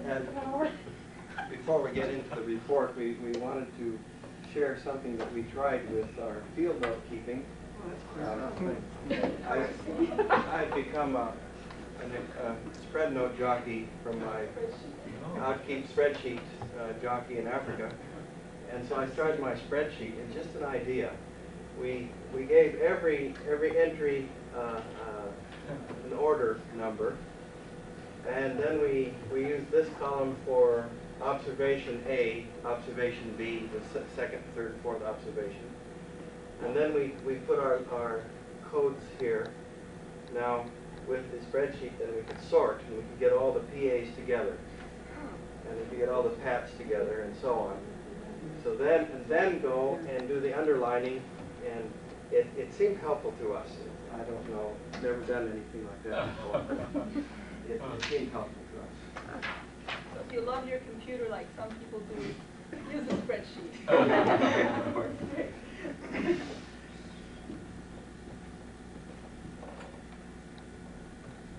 Speaker 9: And before we get into the report, we wanted to share something that we tried with our field note keeping. I've become a spread note jockey from my outkeep spreadsheet jockey in Africa. And so I started my spreadsheet, and just an idea. We gave every entry an order number, and then we used this column for observation A, observation B, the second, third, fourth observation. And then we put our codes here. Now, with the spreadsheet, then we could sort, and we could get all the PAs together, and we could get all the PATs together, and so on. So then go and do the underlining And it seemed helpful to us. I don't know, never done anything like that before. It seemed helpful to us.
Speaker 10: So if you love your computer like some people do, use a spreadsheet.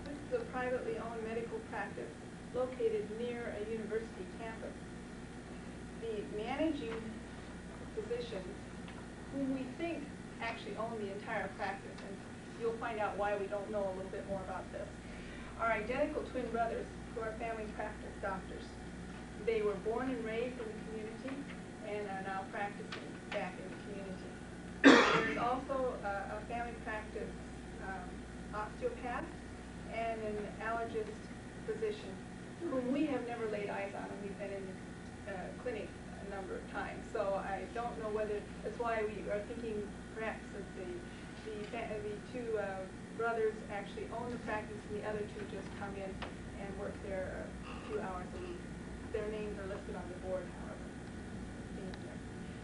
Speaker 10: This is a privately owned medical practice located near a university campus. The managing physicians, whom we think actually own the entire practice, and you'll find out why we don't know a little bit more about this, are identical twin brothers who are family practice doctors. They were born and raised in the community and are now practicing back in the community. There's also a family practice osteopath and an allergist physician whom we have never laid eyes on, and we've been in clinic a number of times. So I don't know whether, that's why we are thinking perhaps that the two brothers actually own the practice and the other two just come in and work there a few hours a week. Their names are listed on the board, however.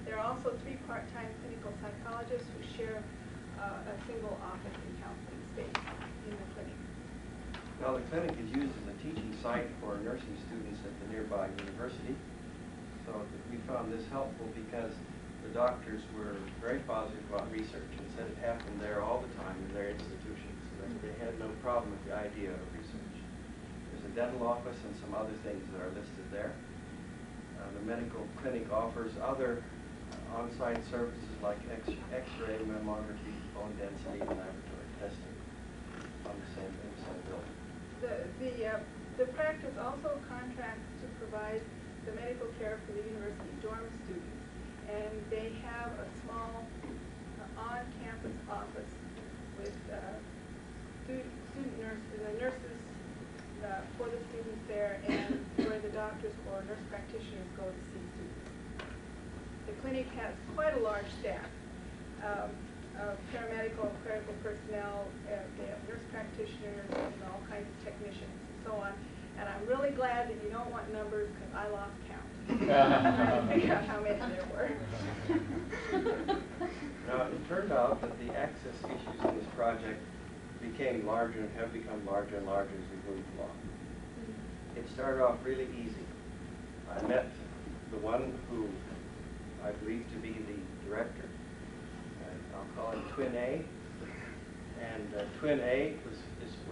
Speaker 10: There are also 3 part-time clinical psychologists who share a single office and counseling space in the clinic.
Speaker 9: Now, the clinic is used as a teaching site for nursing students at the nearby university. So we found this helpful because the doctors were very positive about research and said it happened there all the time in their institutions. They had no problem with the idea of research. There's a dental office and some other things that are listed there. The medical clinic offers other on-site services like X-ray, mammography, bone density, and laboratory testing on the same building.
Speaker 10: The practice also contracts to provide the medical care for the university dorm students, and they have a small on-campus office with nurses for the students there, and where the doctors or nurse practitioners go to see students. The clinic has quite a large staff of paramedical and clerical personnel. They have nurse practitioners and all kinds of technicians and so on. And I'm really glad that you don't want numbers because I lost count. Trying to figure out how many there were.
Speaker 9: Now, it turned out that the access issues in this project became larger and have become larger and larger as we moved along. It started off really easy. I met the one who I believe to be the director. I'll call him Twin A. And Twin A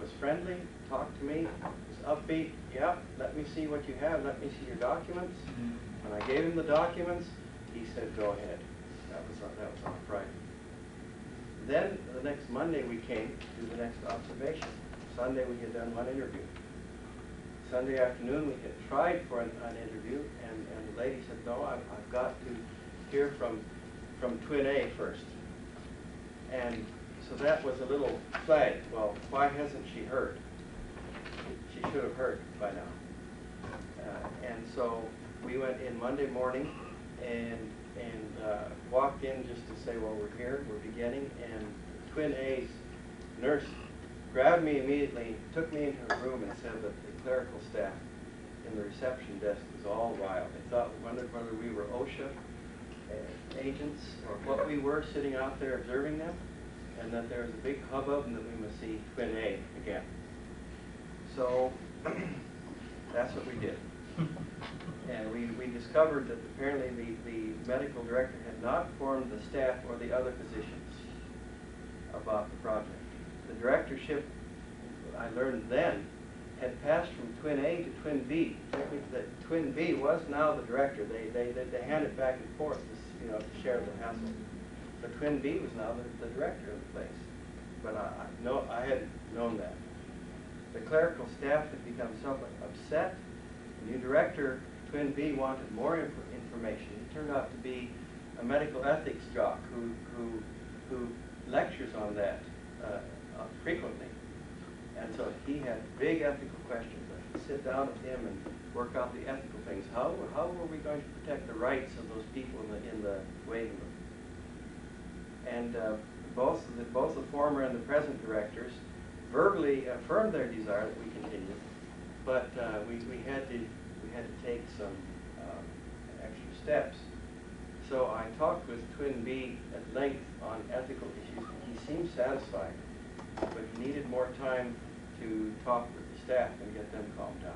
Speaker 9: was friendly, talked to me, was upbeat. Yeah, let me see what you have. Let me see your documents. When I gave him the documents, he said, go ahead. That was on a Friday. Then the next Monday we came to do the next observation. Sunday we had done one interview. Sunday afternoon we had tried for an interview, and the lady said, no, I've got to hear from Twin A first. And so that was a little flag. Well, why hasn't she heard? She should have heard by now. And so we went in Monday morning and walked in just to say, well, we're here, we're beginning. And Twin A's nurse grabbed me immediately, took me into her room and said that the clerical staff in the reception desk was all wild. They wondered whether we were OSHA agents or what we were, sitting out there observing them, and that there was a big hubbub and that we must see Twin A again. So that's what we did. And we discovered that apparently the medical director had not informed the staff or the other physicians about the project. The directorship, I learned then, had passed from Twin A to Twin B. That Twin B was now the director. They handed back and forth to share the hassle. But Twin B was now the director of the place. But I hadn't known that. The clerical staff had become somewhat upset. The new director, Twin B, wanted more information. He turned out to be a medical ethics jock who lectures on that frequently. And so he had big ethical questions. I could sit down with him and work out the ethical things. How were we going to protect the rights of those people in the waiting room? And both the former and the present directors verbally affirmed their desire that we continue, but we had to take some extra steps. So I talked with Twin B at length on ethical issues. He seemed satisfied, but he needed more time to talk with the staff and get them calmed down.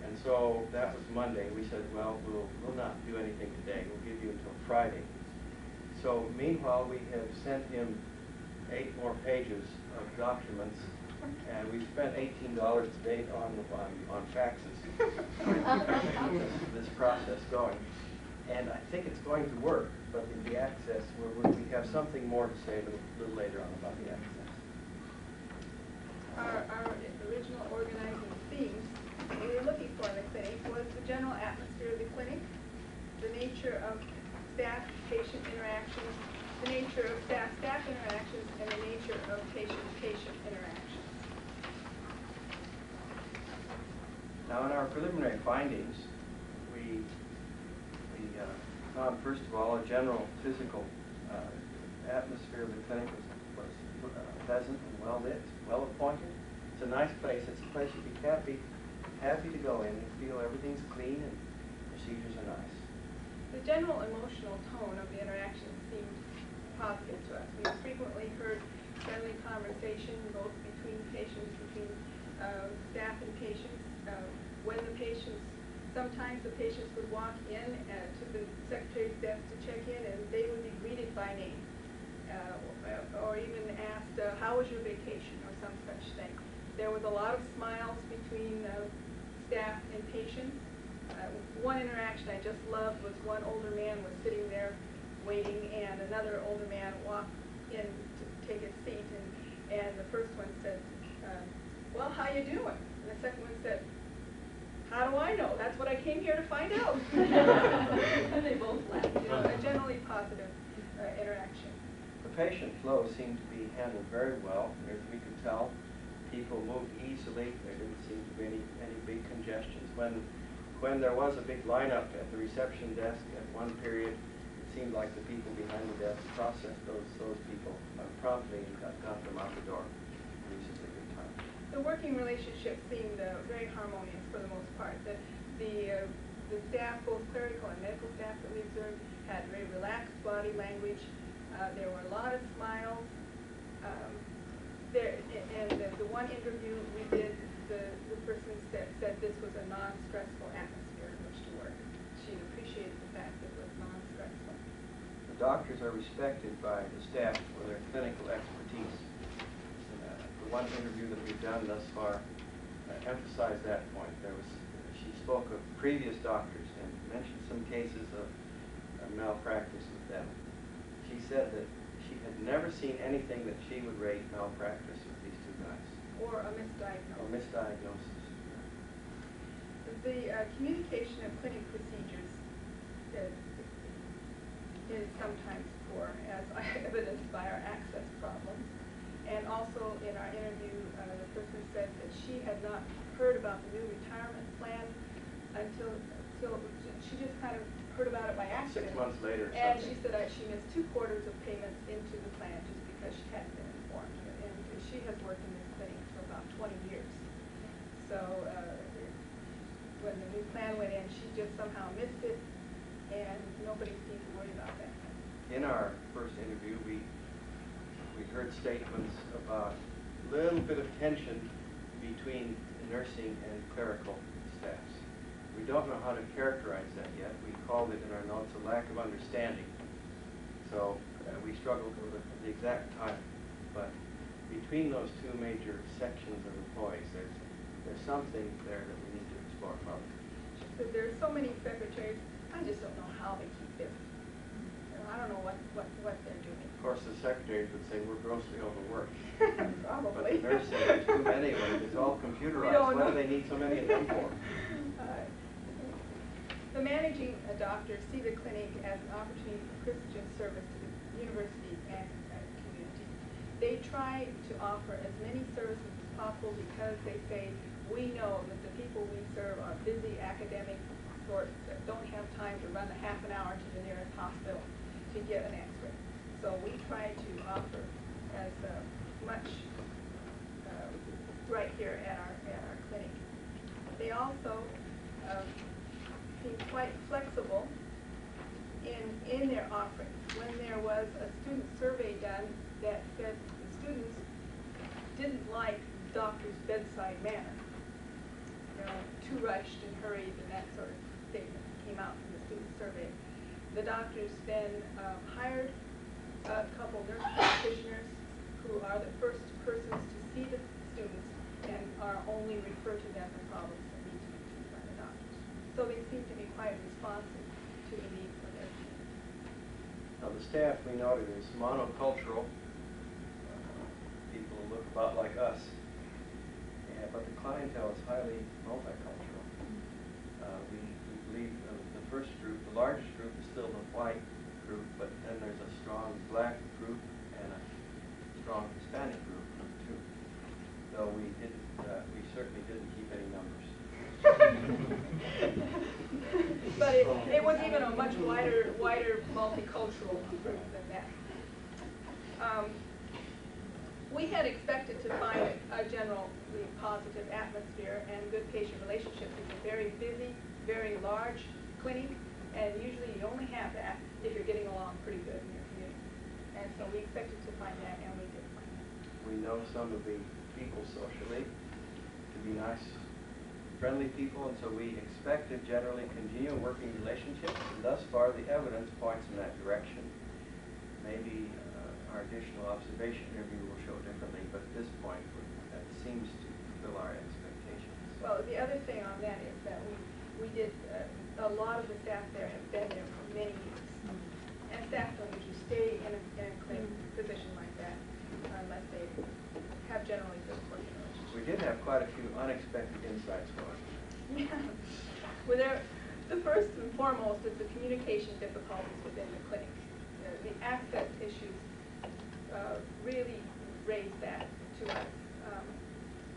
Speaker 9: And so that was Monday. We said, well, we'll not do anything today. We'll give you until Friday. So meanwhile, we have sent him 8 more pages of documents, and we spent $18 to date on faxes to keep this process going. And I think it's going to work, but the access, we have something more to say a little later on about the access.
Speaker 10: Our original organizing themes, what we were looking for in the clinic was the general atmosphere of the clinic, the nature of staff-patient interactions, the nature of staff-staff interactions, and the nature of patient-patient interactions.
Speaker 9: Now, in our preliminary findings, we found, first of all, a general physical atmosphere of the clinic was pleasant and well lit, well appointed. It's a nice place. It's a place you'd be happy to go in and feel everything's clean and procedures are nice.
Speaker 10: The general emotional tone of the interaction seemed positive to us. We frequently heard friendly conversation both between patients, between staff and patients. When the patients, sometimes the patients would walk in to the secretary's desk to check in, and they would be greeted by name, or even asked, how was your vacation, or some such thing. There was a lot of smiles between staff and patients. One interaction I just loved was one older man was sitting there waiting, and another older man walked in to take his seat, and the first one said, well, how you doing? And the second one said, how do I know? That's what I came here to find out. And they both laughed. You know, a generally positive interaction.
Speaker 9: The patient flow seemed to be handled very well. As we could tell, people moved easily. There didn't seem to be any big congestions. When there was a big lineup at the reception desk at one period, it seemed like the people behind the desk processed those people promptly and got them out the door in reasonably good time.
Speaker 10: The working relationship seemed very harmonious for the most part. The staff, both clerical and medical staff that we observed, had very relaxed body language. There were a lot of smiles. The one interview we did, the person said this was a non-stressful atmosphere in which to work. She appreciated the fact that it was non-stressful.
Speaker 9: The doctors are respected by the staff for their clinical expertise. The one interview that we've done thus far emphasized that point. She spoke of previous doctors and mentioned some cases of malpractice with them. She said that she had never seen anything that she would rate malpractice with these 2 guys.
Speaker 10: Or a misdiagnosis.
Speaker 9: Or misdiagnosis.
Speaker 10: The communication of clinic procedures is sometimes poor, as evidenced by our access problems. And also in our interview, the person said that she had not heard about the new retirement plan until she just kind of heard about it by accident.
Speaker 9: 6 months later or
Speaker 10: and
Speaker 9: something.
Speaker 10: she said she missed 2 quarters of payments into the plan just because she hadn't been informed. And she has worked in this clinic for about 20 years. So when the new plan went in, she just somehow missed it, and nobody seemed to worry about that.
Speaker 9: In our first interview, we heard statements about a little bit of tension between nursing and clerical staffs. We don't know how to characterize that yet. We called it in our notes a lack of understanding. So we struggled with the exact time. But between those 2 major sections of employees, there's something there that we need to explore further.
Speaker 10: So there are so many secretaries, I just don't know how they keep busy. I don't know what they're doing.
Speaker 9: Of course, the secretaries would say we're grossly overworked.
Speaker 10: Probably.
Speaker 9: But the nurses, there's too many of them. It's all computerized. What do they need so many of them for?
Speaker 10: The managing doctors see the clinic as an opportunity for Christian service to the university and community. They try to offer as many services as possible because they say, we know that the people we serve are busy academic sorts that don't have time to run a half an hour to the nearest hospital to get an x-ray. So we try to offer as much right here at our clinic. They also seem quite flexible in in their offerings. When there was a student survey done that said the students didn't like doctor's bedside manner, you know, too rushed and hurried and that sort of statement came out from the student survey. The doctors then hired a couple nurse practitioners who are the first persons to see the students and are only referred to them for problems that need to be treated by the doctors. So they seem to be quite responsive to the needs of their community.
Speaker 9: Now the staff, we noted, is monocultural. People look about like us. But the clientele is highly multicultural. We believe the first group, the largest group, is still the white group, but then there's a strong black group and a strong Hispanic group too. Though we certainly didn't keep any numbers.
Speaker 10: But it was even a much wider multicultural group than that. We had expected to find a generally positive atmosphere and good patient relationships. It's a very busy, very large clinic, and usually you only have that if you're getting along pretty good in your community. And so we expected to find that, and we did find that.
Speaker 9: We know some of the people socially to be nice, friendly people, and so we expect to generally continue working relationships, and thus far the evidence points in that direction. Maybe our additional observation interview will show differently, but at this point that seems to fulfill our expectations.
Speaker 10: Well, the other thing on that is that we did, a lot of the staff there have been there for many years. And staff don't usually stay in a clinic position like that unless they have generally good working relationships.
Speaker 9: We did have quite a few unexpected insights for us.
Speaker 10: Yeah. Well, the first and foremost is the communication difficulties within the clinic. The access issues really raised that to us.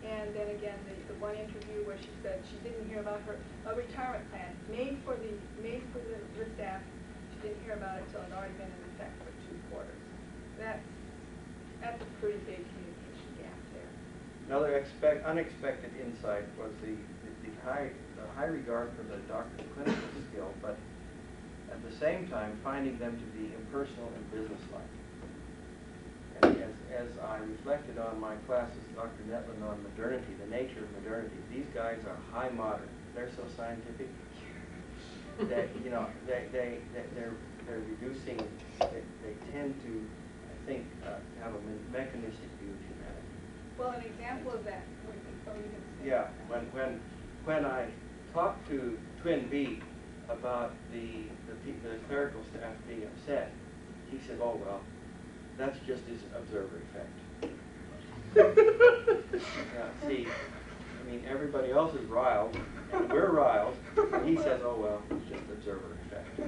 Speaker 10: And then again, the one interview where she said she didn't hear about a retirement plan made for the staff. She didn't hear about it until it had already been in effect for 2 quarters. That's a pretty big communication gap there.
Speaker 9: Another unexpected insight was the high regard for the doctor's clinical skill, but at the same time finding them to be impersonal and businesslike. And as I reflected on my classes, Dr. Netland, on modernity, the nature of modernity, these guys are high modern. They're so scientific that they're reducing. They tend to, I think, have a mechanistic view of humanity.
Speaker 10: Well, an example of that.
Speaker 9: Yeah, when I talked to Twin B about the clerical staff being upset, he said, "Oh well, that's just his observer effect." See, I mean, everybody else is riled, and we're riled, and he says, "Oh well, it's just observer effect."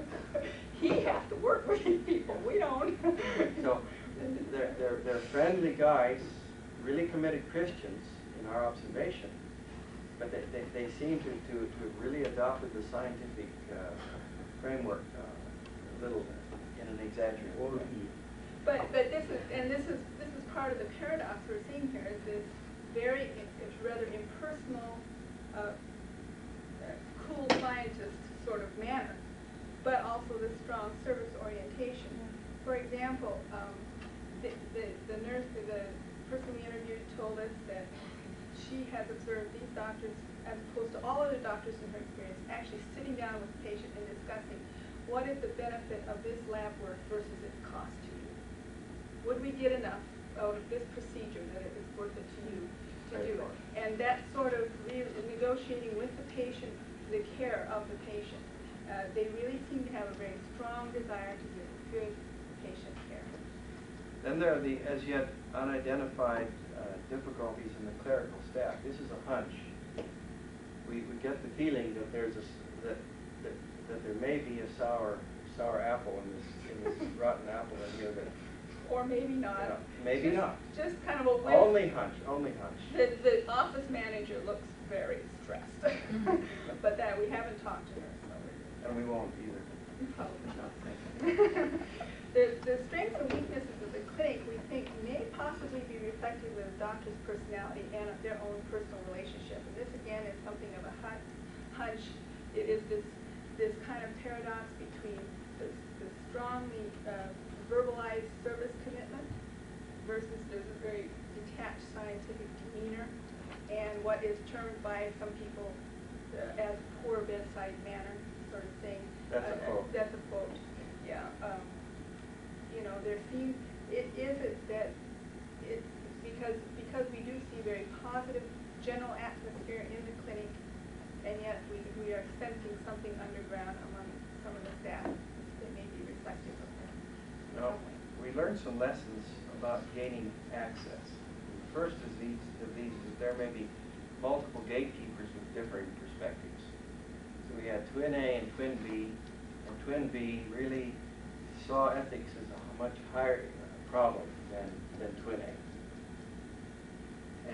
Speaker 10: He has to work with these people. We don't.
Speaker 9: So they're friendly guys, really committed Christians in our observation, but they seem to have really adopted the scientific framework a little in an exaggerated way.
Speaker 10: But this is part of the paradox we're seeing here. Is this it's rather impersonal, cool scientist sort of manner, but also this strong service orientation. For example, the nurse, the person we interviewed, told us that she has observed these doctors, as opposed to all other doctors in her experience, actually sitting down with the patient and discussing what is the benefit of this lab work versus its cost to you. Would we get enough out of this procedure that it is worth it to you to do it? And that sort of negotiating with the patient, the care of the patient. They really seem to have a very strong desire to give good patient care.
Speaker 9: Then there are the as yet unidentified difficulties in the clerical staff. This is a hunch. We get the feeling that there's that there may be a sour apple in this rotten apple in here that.
Speaker 10: Or maybe not.
Speaker 9: Yeah, maybe not.
Speaker 10: Just kind of a whiff.
Speaker 9: Only hunch.
Speaker 10: The office manager looks very stressed, but that we haven't talked to her. So
Speaker 9: and we won't either.
Speaker 10: Probably not. The strengths and weaknesses of the clinic, we think, may possibly be reflected with the doctor's personality and of their own personal relationship. And this, again, is something of a hunch. It is this kind of paradox between the strongly verbalized service commitment versus there's a very detached scientific demeanor, and what is termed by some people as poor bedside manner sort of thing.
Speaker 9: That's a quote.
Speaker 10: That's a quote, yeah. You know, there seems, because we do see very positive general atmosphere in the clinic, and yet we are sensing something underground among some of the staff that may be reflective of that.
Speaker 9: No, we learned some lessons about gaining access. The first of these is there may be multiple gatekeepers with differing perspectives. So we had Twin A and Twin B, and Twin B really saw ethics as a much higher problem than Twin A.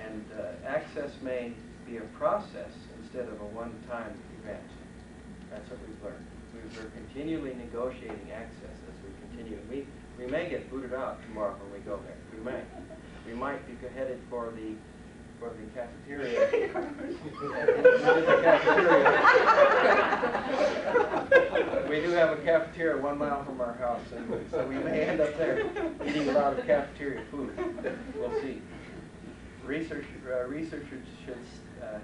Speaker 9: And access may be a process instead of a one-time event. That's what we've learned. We're continually negotiating access as we continue. We may get booted out tomorrow when we go there. We may. We might be headed for the cafeteria. We do have a cafeteria 1 mile from our house, and so we may end up there eating a lot of cafeteria food. We'll see. Researchers should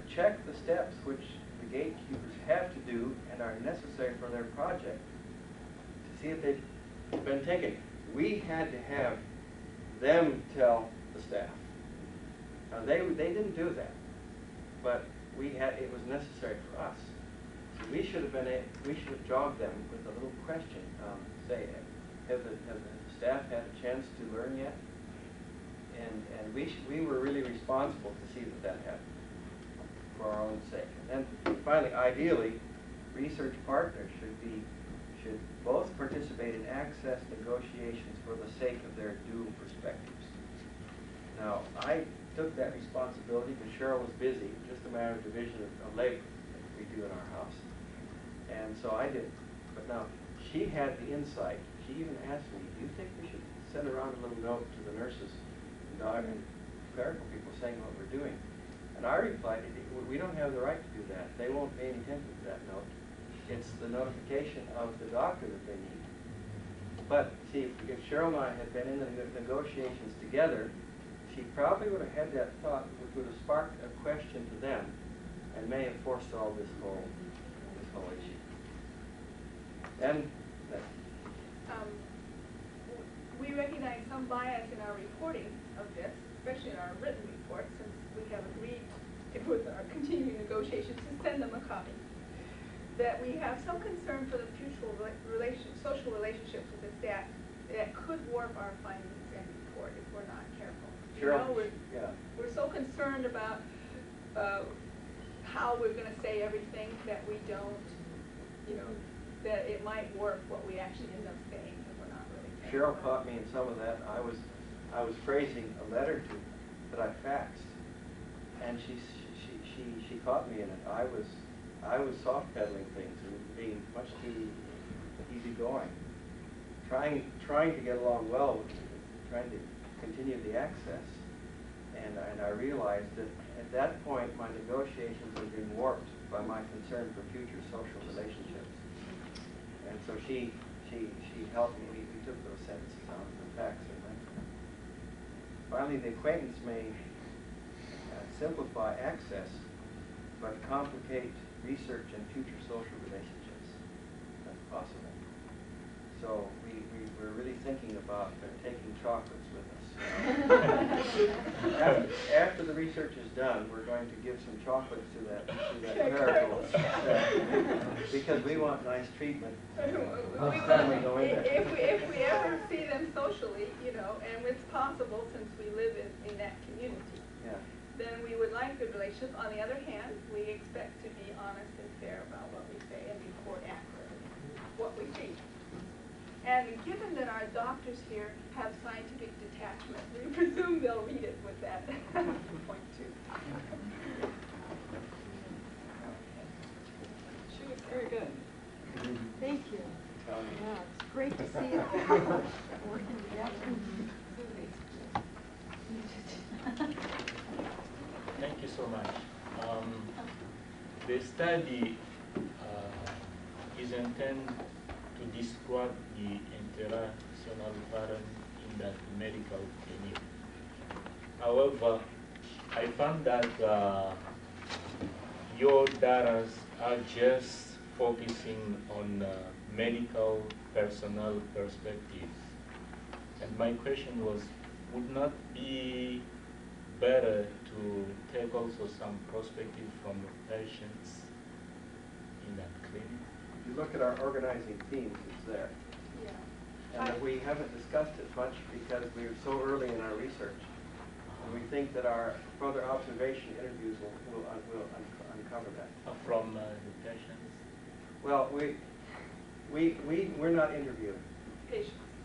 Speaker 9: check the steps which the gatekeepers have to do and are necessary for their project to see if they've been taken. We had to have them tell the staff. Now they didn't do that, but it was necessary for us. So we should have jogged them with a little question. Say, has the staff had a chance to learn yet? And we were really responsible to see that happened for our own sake. And then finally, ideally, research partners should both participate in access negotiations for the sake of their dual perspectives. Now, I took that responsibility because Cheryl was busy, just a matter of division of labor that we do in our house. And so I did. But now, she had the insight. She even asked me, do you think we should send around a little note to the nurses and clerical people saying what we're doing? And I replied, we don't have the right to do that. They won't pay any attention to that note. It's the notification of the doctor that they need. But see, if Cheryl and I had been in the negotiations together, she probably would have had that thought, which would have sparked a question to them, and may have forestalled this whole issue. And
Speaker 10: we recognize some bias in our reporting of this, especially in our written report, since we have agreed with our continuing negotiations to send them a copy, that we have some concern for the future social relationships with the staff that could warp our findings and report if we're not careful. We're so concerned about how we're going to say everything that we don't, that it might warp what we actually end up saying if we're not really careful.
Speaker 9: Cheryl caught me in some of that. I was phrasing a letter that I faxed, and she caught me in it. I was soft pedaling things and being much too easygoing, trying to get along well, trying to continue the access, and I realized that at that point my negotiations were being warped by my concern for future social relationships, and so she helped me. We took those sentences out of the fax and went. Finally, the acquaintance may simplify access, but complicate research and future social relationships. That's possible. So we're really thinking about taking chocolates with us. After the research is done, we're going to give some chocolates to that clerical staff, because we want nice treatment next time we go in there.
Speaker 10: If we ever see them socially, and it's possible since we live in that community, then we would like good relationship. On the other hand, we expect to be honest and fair about what we say and report accurately what we see. And given that our doctors here have scientific detachment, we presume they'll read it with that point too.
Speaker 3: Sure, very good.
Speaker 6: Thank you. Yeah, it's great to see it working together.
Speaker 5: Thank you so much. The study is intended to describe the interactional pattern in that medical clinic. However, I found that your data are just focusing on medical personnel perspectives. And my question was, would not be better to take also some perspective from the patients in that clinic?
Speaker 9: If you look at our organizing themes, it's there.
Speaker 10: Yeah.
Speaker 9: And we haven't discussed it much because we're so early in our research. And we think that our further observation interviews will uncover that.
Speaker 5: From the patients?
Speaker 9: Well, we're not interviewing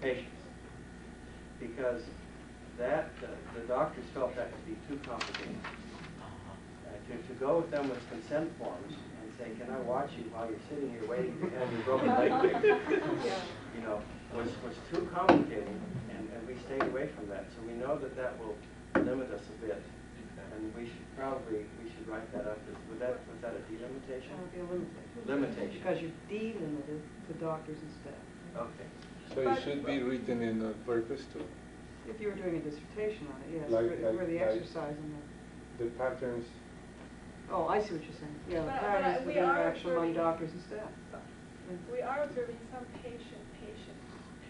Speaker 9: patients because that the doctors felt that would be too complicated. To go with them with consent forms and say, can I watch you while you're sitting here waiting to have your broken leg fixed, you know, was too complicated, and we stayed away from that. So we know that that will limit us a bit, and we should write that up. Was that a delimitation?
Speaker 3: That would be a limitation.
Speaker 9: Limitation.
Speaker 3: Because you're delimited to doctors and staff.
Speaker 9: Okay.
Speaker 4: So it should be written in the purpose too.
Speaker 3: If you were doing a dissertation on it, yes,
Speaker 4: Like-
Speaker 3: where the
Speaker 4: like-
Speaker 3: exercise and
Speaker 4: The patterns.
Speaker 3: oh, I see what you're saying. Yeah, the
Speaker 10: But
Speaker 3: patterns of
Speaker 10: we are
Speaker 3: interaction among
Speaker 10: observing-
Speaker 3: doctors and staff.
Speaker 10: We are observing some patient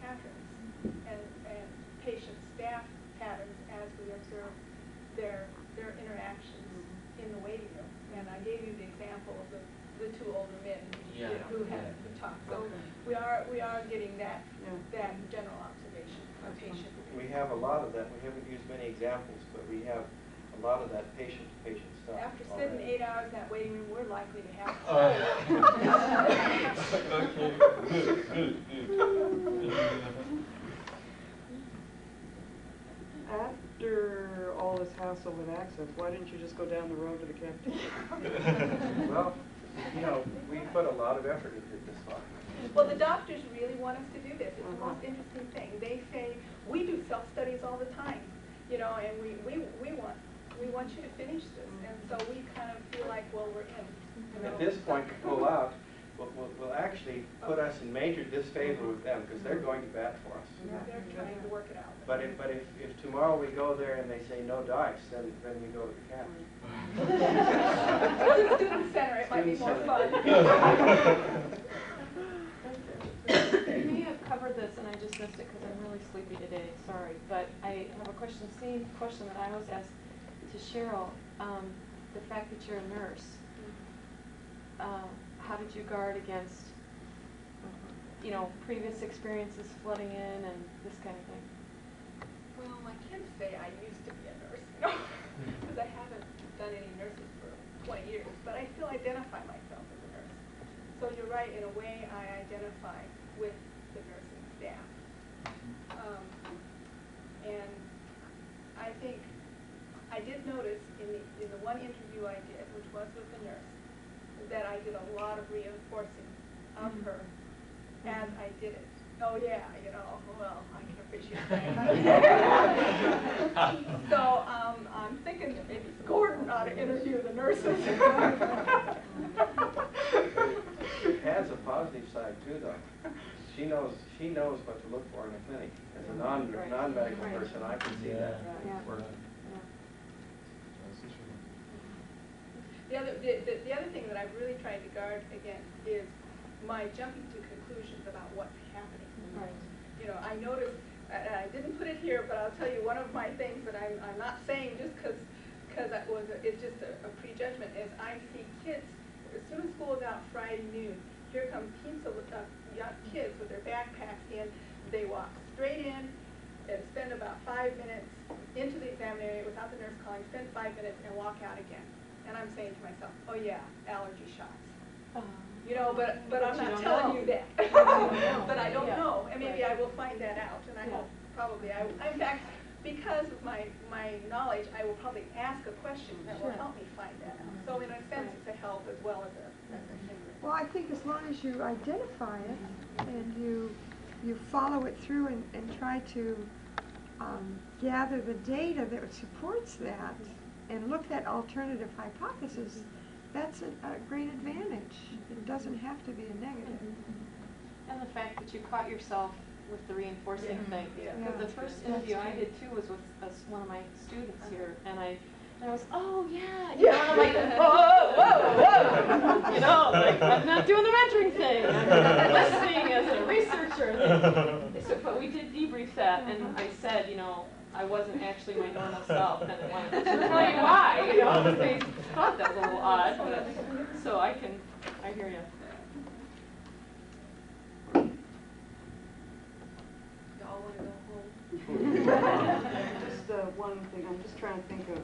Speaker 10: patterns and patient-staff patterns as we observe their interactions in the waiting room. And I gave you the example of the two older men who had talked. So we are getting that general observation of patient.
Speaker 9: We have a lot of that. We haven't used many examples, but we have a lot of that patient-to-patient stuff.
Speaker 10: After sitting
Speaker 9: already.
Speaker 10: 8 hours in that waiting room, we're likely to have.
Speaker 3: After all this hassle with access, why didn't you just go down the road to the cafeteria?
Speaker 9: Well, you know, we put a lot of effort into this far.
Speaker 10: Well, the doctors really want us to do this. It's the most interesting thing. They say, we do self-studies all the time, you know, and we want you to finish this. And so we kind of feel like, well, we're in. You know.
Speaker 9: At this point, to pull out will actually put us in major disfavor with them because they're going to bat for us.
Speaker 10: They're trying to work it out.
Speaker 9: But if tomorrow we go there and they say no dice, then we go to the cap.
Speaker 10: Or the student center, it might be more fun.
Speaker 7: You may have covered this and I just missed it because I'm really sleepy today, sorry. But I have a question, same question that I always ask to Cheryl. The fact that you're a nurse, how did you guard against, you know, previous experiences flooding in and this kind of thing?
Speaker 10: Well, I can't say I used to be a nurse, you know, because I haven't done any nursing for 20 years, but I still identify myself as a nurse. So you're right, in a way I identify with the nursing staff. And I think I did notice in the one interview I did, which was with the nurse, that I did a lot of reinforcing of her as I did it. Oh yeah, you know, well, I can appreciate that. So I'm thinking that maybe Gordon ought to interview the nurses.
Speaker 9: It has a positive side too, though. She knows what to look for in a clinic. As a non-medical person, I can see that.
Speaker 10: The other thing that I've really tried to guard against is my jumping to conclusions about what's happening.
Speaker 7: Right.
Speaker 10: You know, I noticed, and I didn't put it here, but I'll tell you one of my things that I'm not saying just because it's just a prejudgment is I see kids as soon as school is out Friday noon. Here come heaps of young kids with their backpacks in. They walk straight in and spend about 5 minutes into the exam area without the nurse calling. Spend 5 minutes and walk out again. And I'm saying to myself, oh yeah, allergy shots. You know, but I'm not telling you that. But I don't know, and maybe I will find that out. And I hope probably in fact, because of my knowledge, I will probably ask a question that will help me find that out. So in a sense, it's a help as well as a hindrance.
Speaker 6: Well, I think as long as you identify it and you follow it through and try to gather the data that supports that and look at alternative hypotheses, that's a great advantage. It doesn't have to be a negative.
Speaker 7: And the fact that you caught yourself with the reinforcing thing. Because the first interview I did too was with one of my students here, and I was, oh yeah, you know, and I'm like, whoa, whoa, whoa, you know, like I'm not doing the mentoring thing, I'm listening as a researcher. They said, but we did debrief that, and I said, you know, I wasn't actually my normal self, and I wanted to tell you why, you know, because they thought that was a little odd, but, so I hear you.
Speaker 10: Y'all want to go home?
Speaker 3: Just one thing, I'm just trying to think of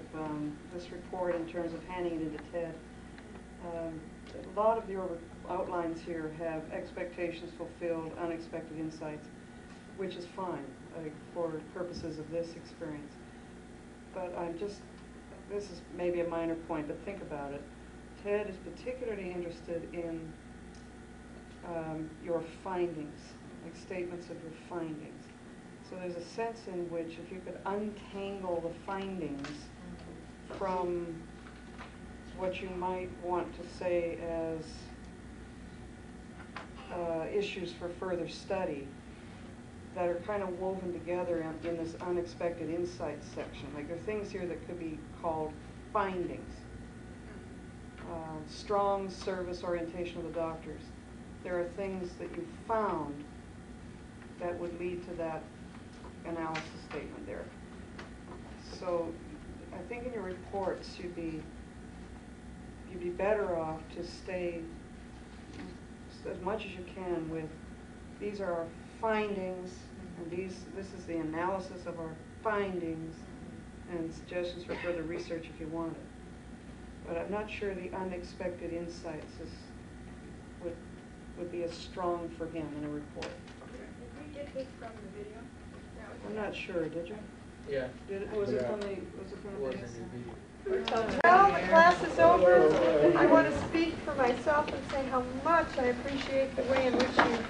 Speaker 3: this report in terms of handing it into Ted. A lot of your outlines here have expectations fulfilled, unexpected insights, which is fine for purposes of this experience. But this is maybe a minor point, but think about it. Ted is particularly interested in your findings, like statements of your findings. So there's a sense in which if you could untangle the findings from what you might want to say as issues for further study that are kind of woven together in this unexpected insights section. Like there are things here that could be called findings. Strong service orientation of the doctors. There are things that you found that would lead to that analysis statement there. So I think in your reports you'd be better off to stay as much as you can with these are our findings, and this is the analysis of our findings and suggestions for further research if you want it. But I'm not sure the unexpected insights would be as strong for him in a report.
Speaker 10: Did we get this from the video?
Speaker 3: I'm not sure, did you?
Speaker 5: Yeah.
Speaker 3: Was it from the video?
Speaker 6: Well, the class is over. I want to speak for myself and say how much I appreciate the way in which you've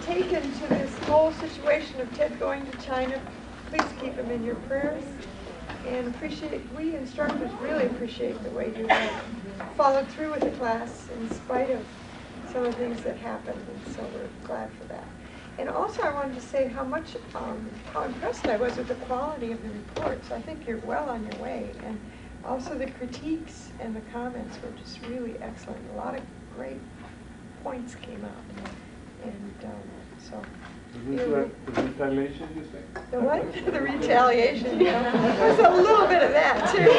Speaker 6: taken to this whole situation of Ted going to China. Please keep him in your prayers. And we instructors really appreciate the way you have followed through with the class in spite of some of the things that happened, and so we're glad for that. And also I wanted to say how impressed I was with the quality of the reports. I think you're well on your way, and also the critiques and the comments were just really excellent. A lot of great points came out, and so.
Speaker 4: The retaliation, you say?
Speaker 6: The what? The retaliation, yeah. There's a little bit of that, too.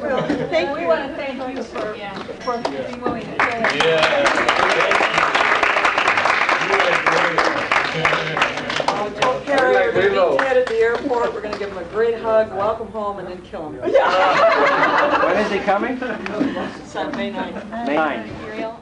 Speaker 6: Well, thank you.
Speaker 10: We want to thank you for being willing to share.
Speaker 3: Told Carrie we're going to meet Ted at the airport. We're going to give him a great hug, welcome home, and then kill him.
Speaker 9: When is he coming?
Speaker 3: Sunday night.
Speaker 9: May 9th.
Speaker 7: Muriel,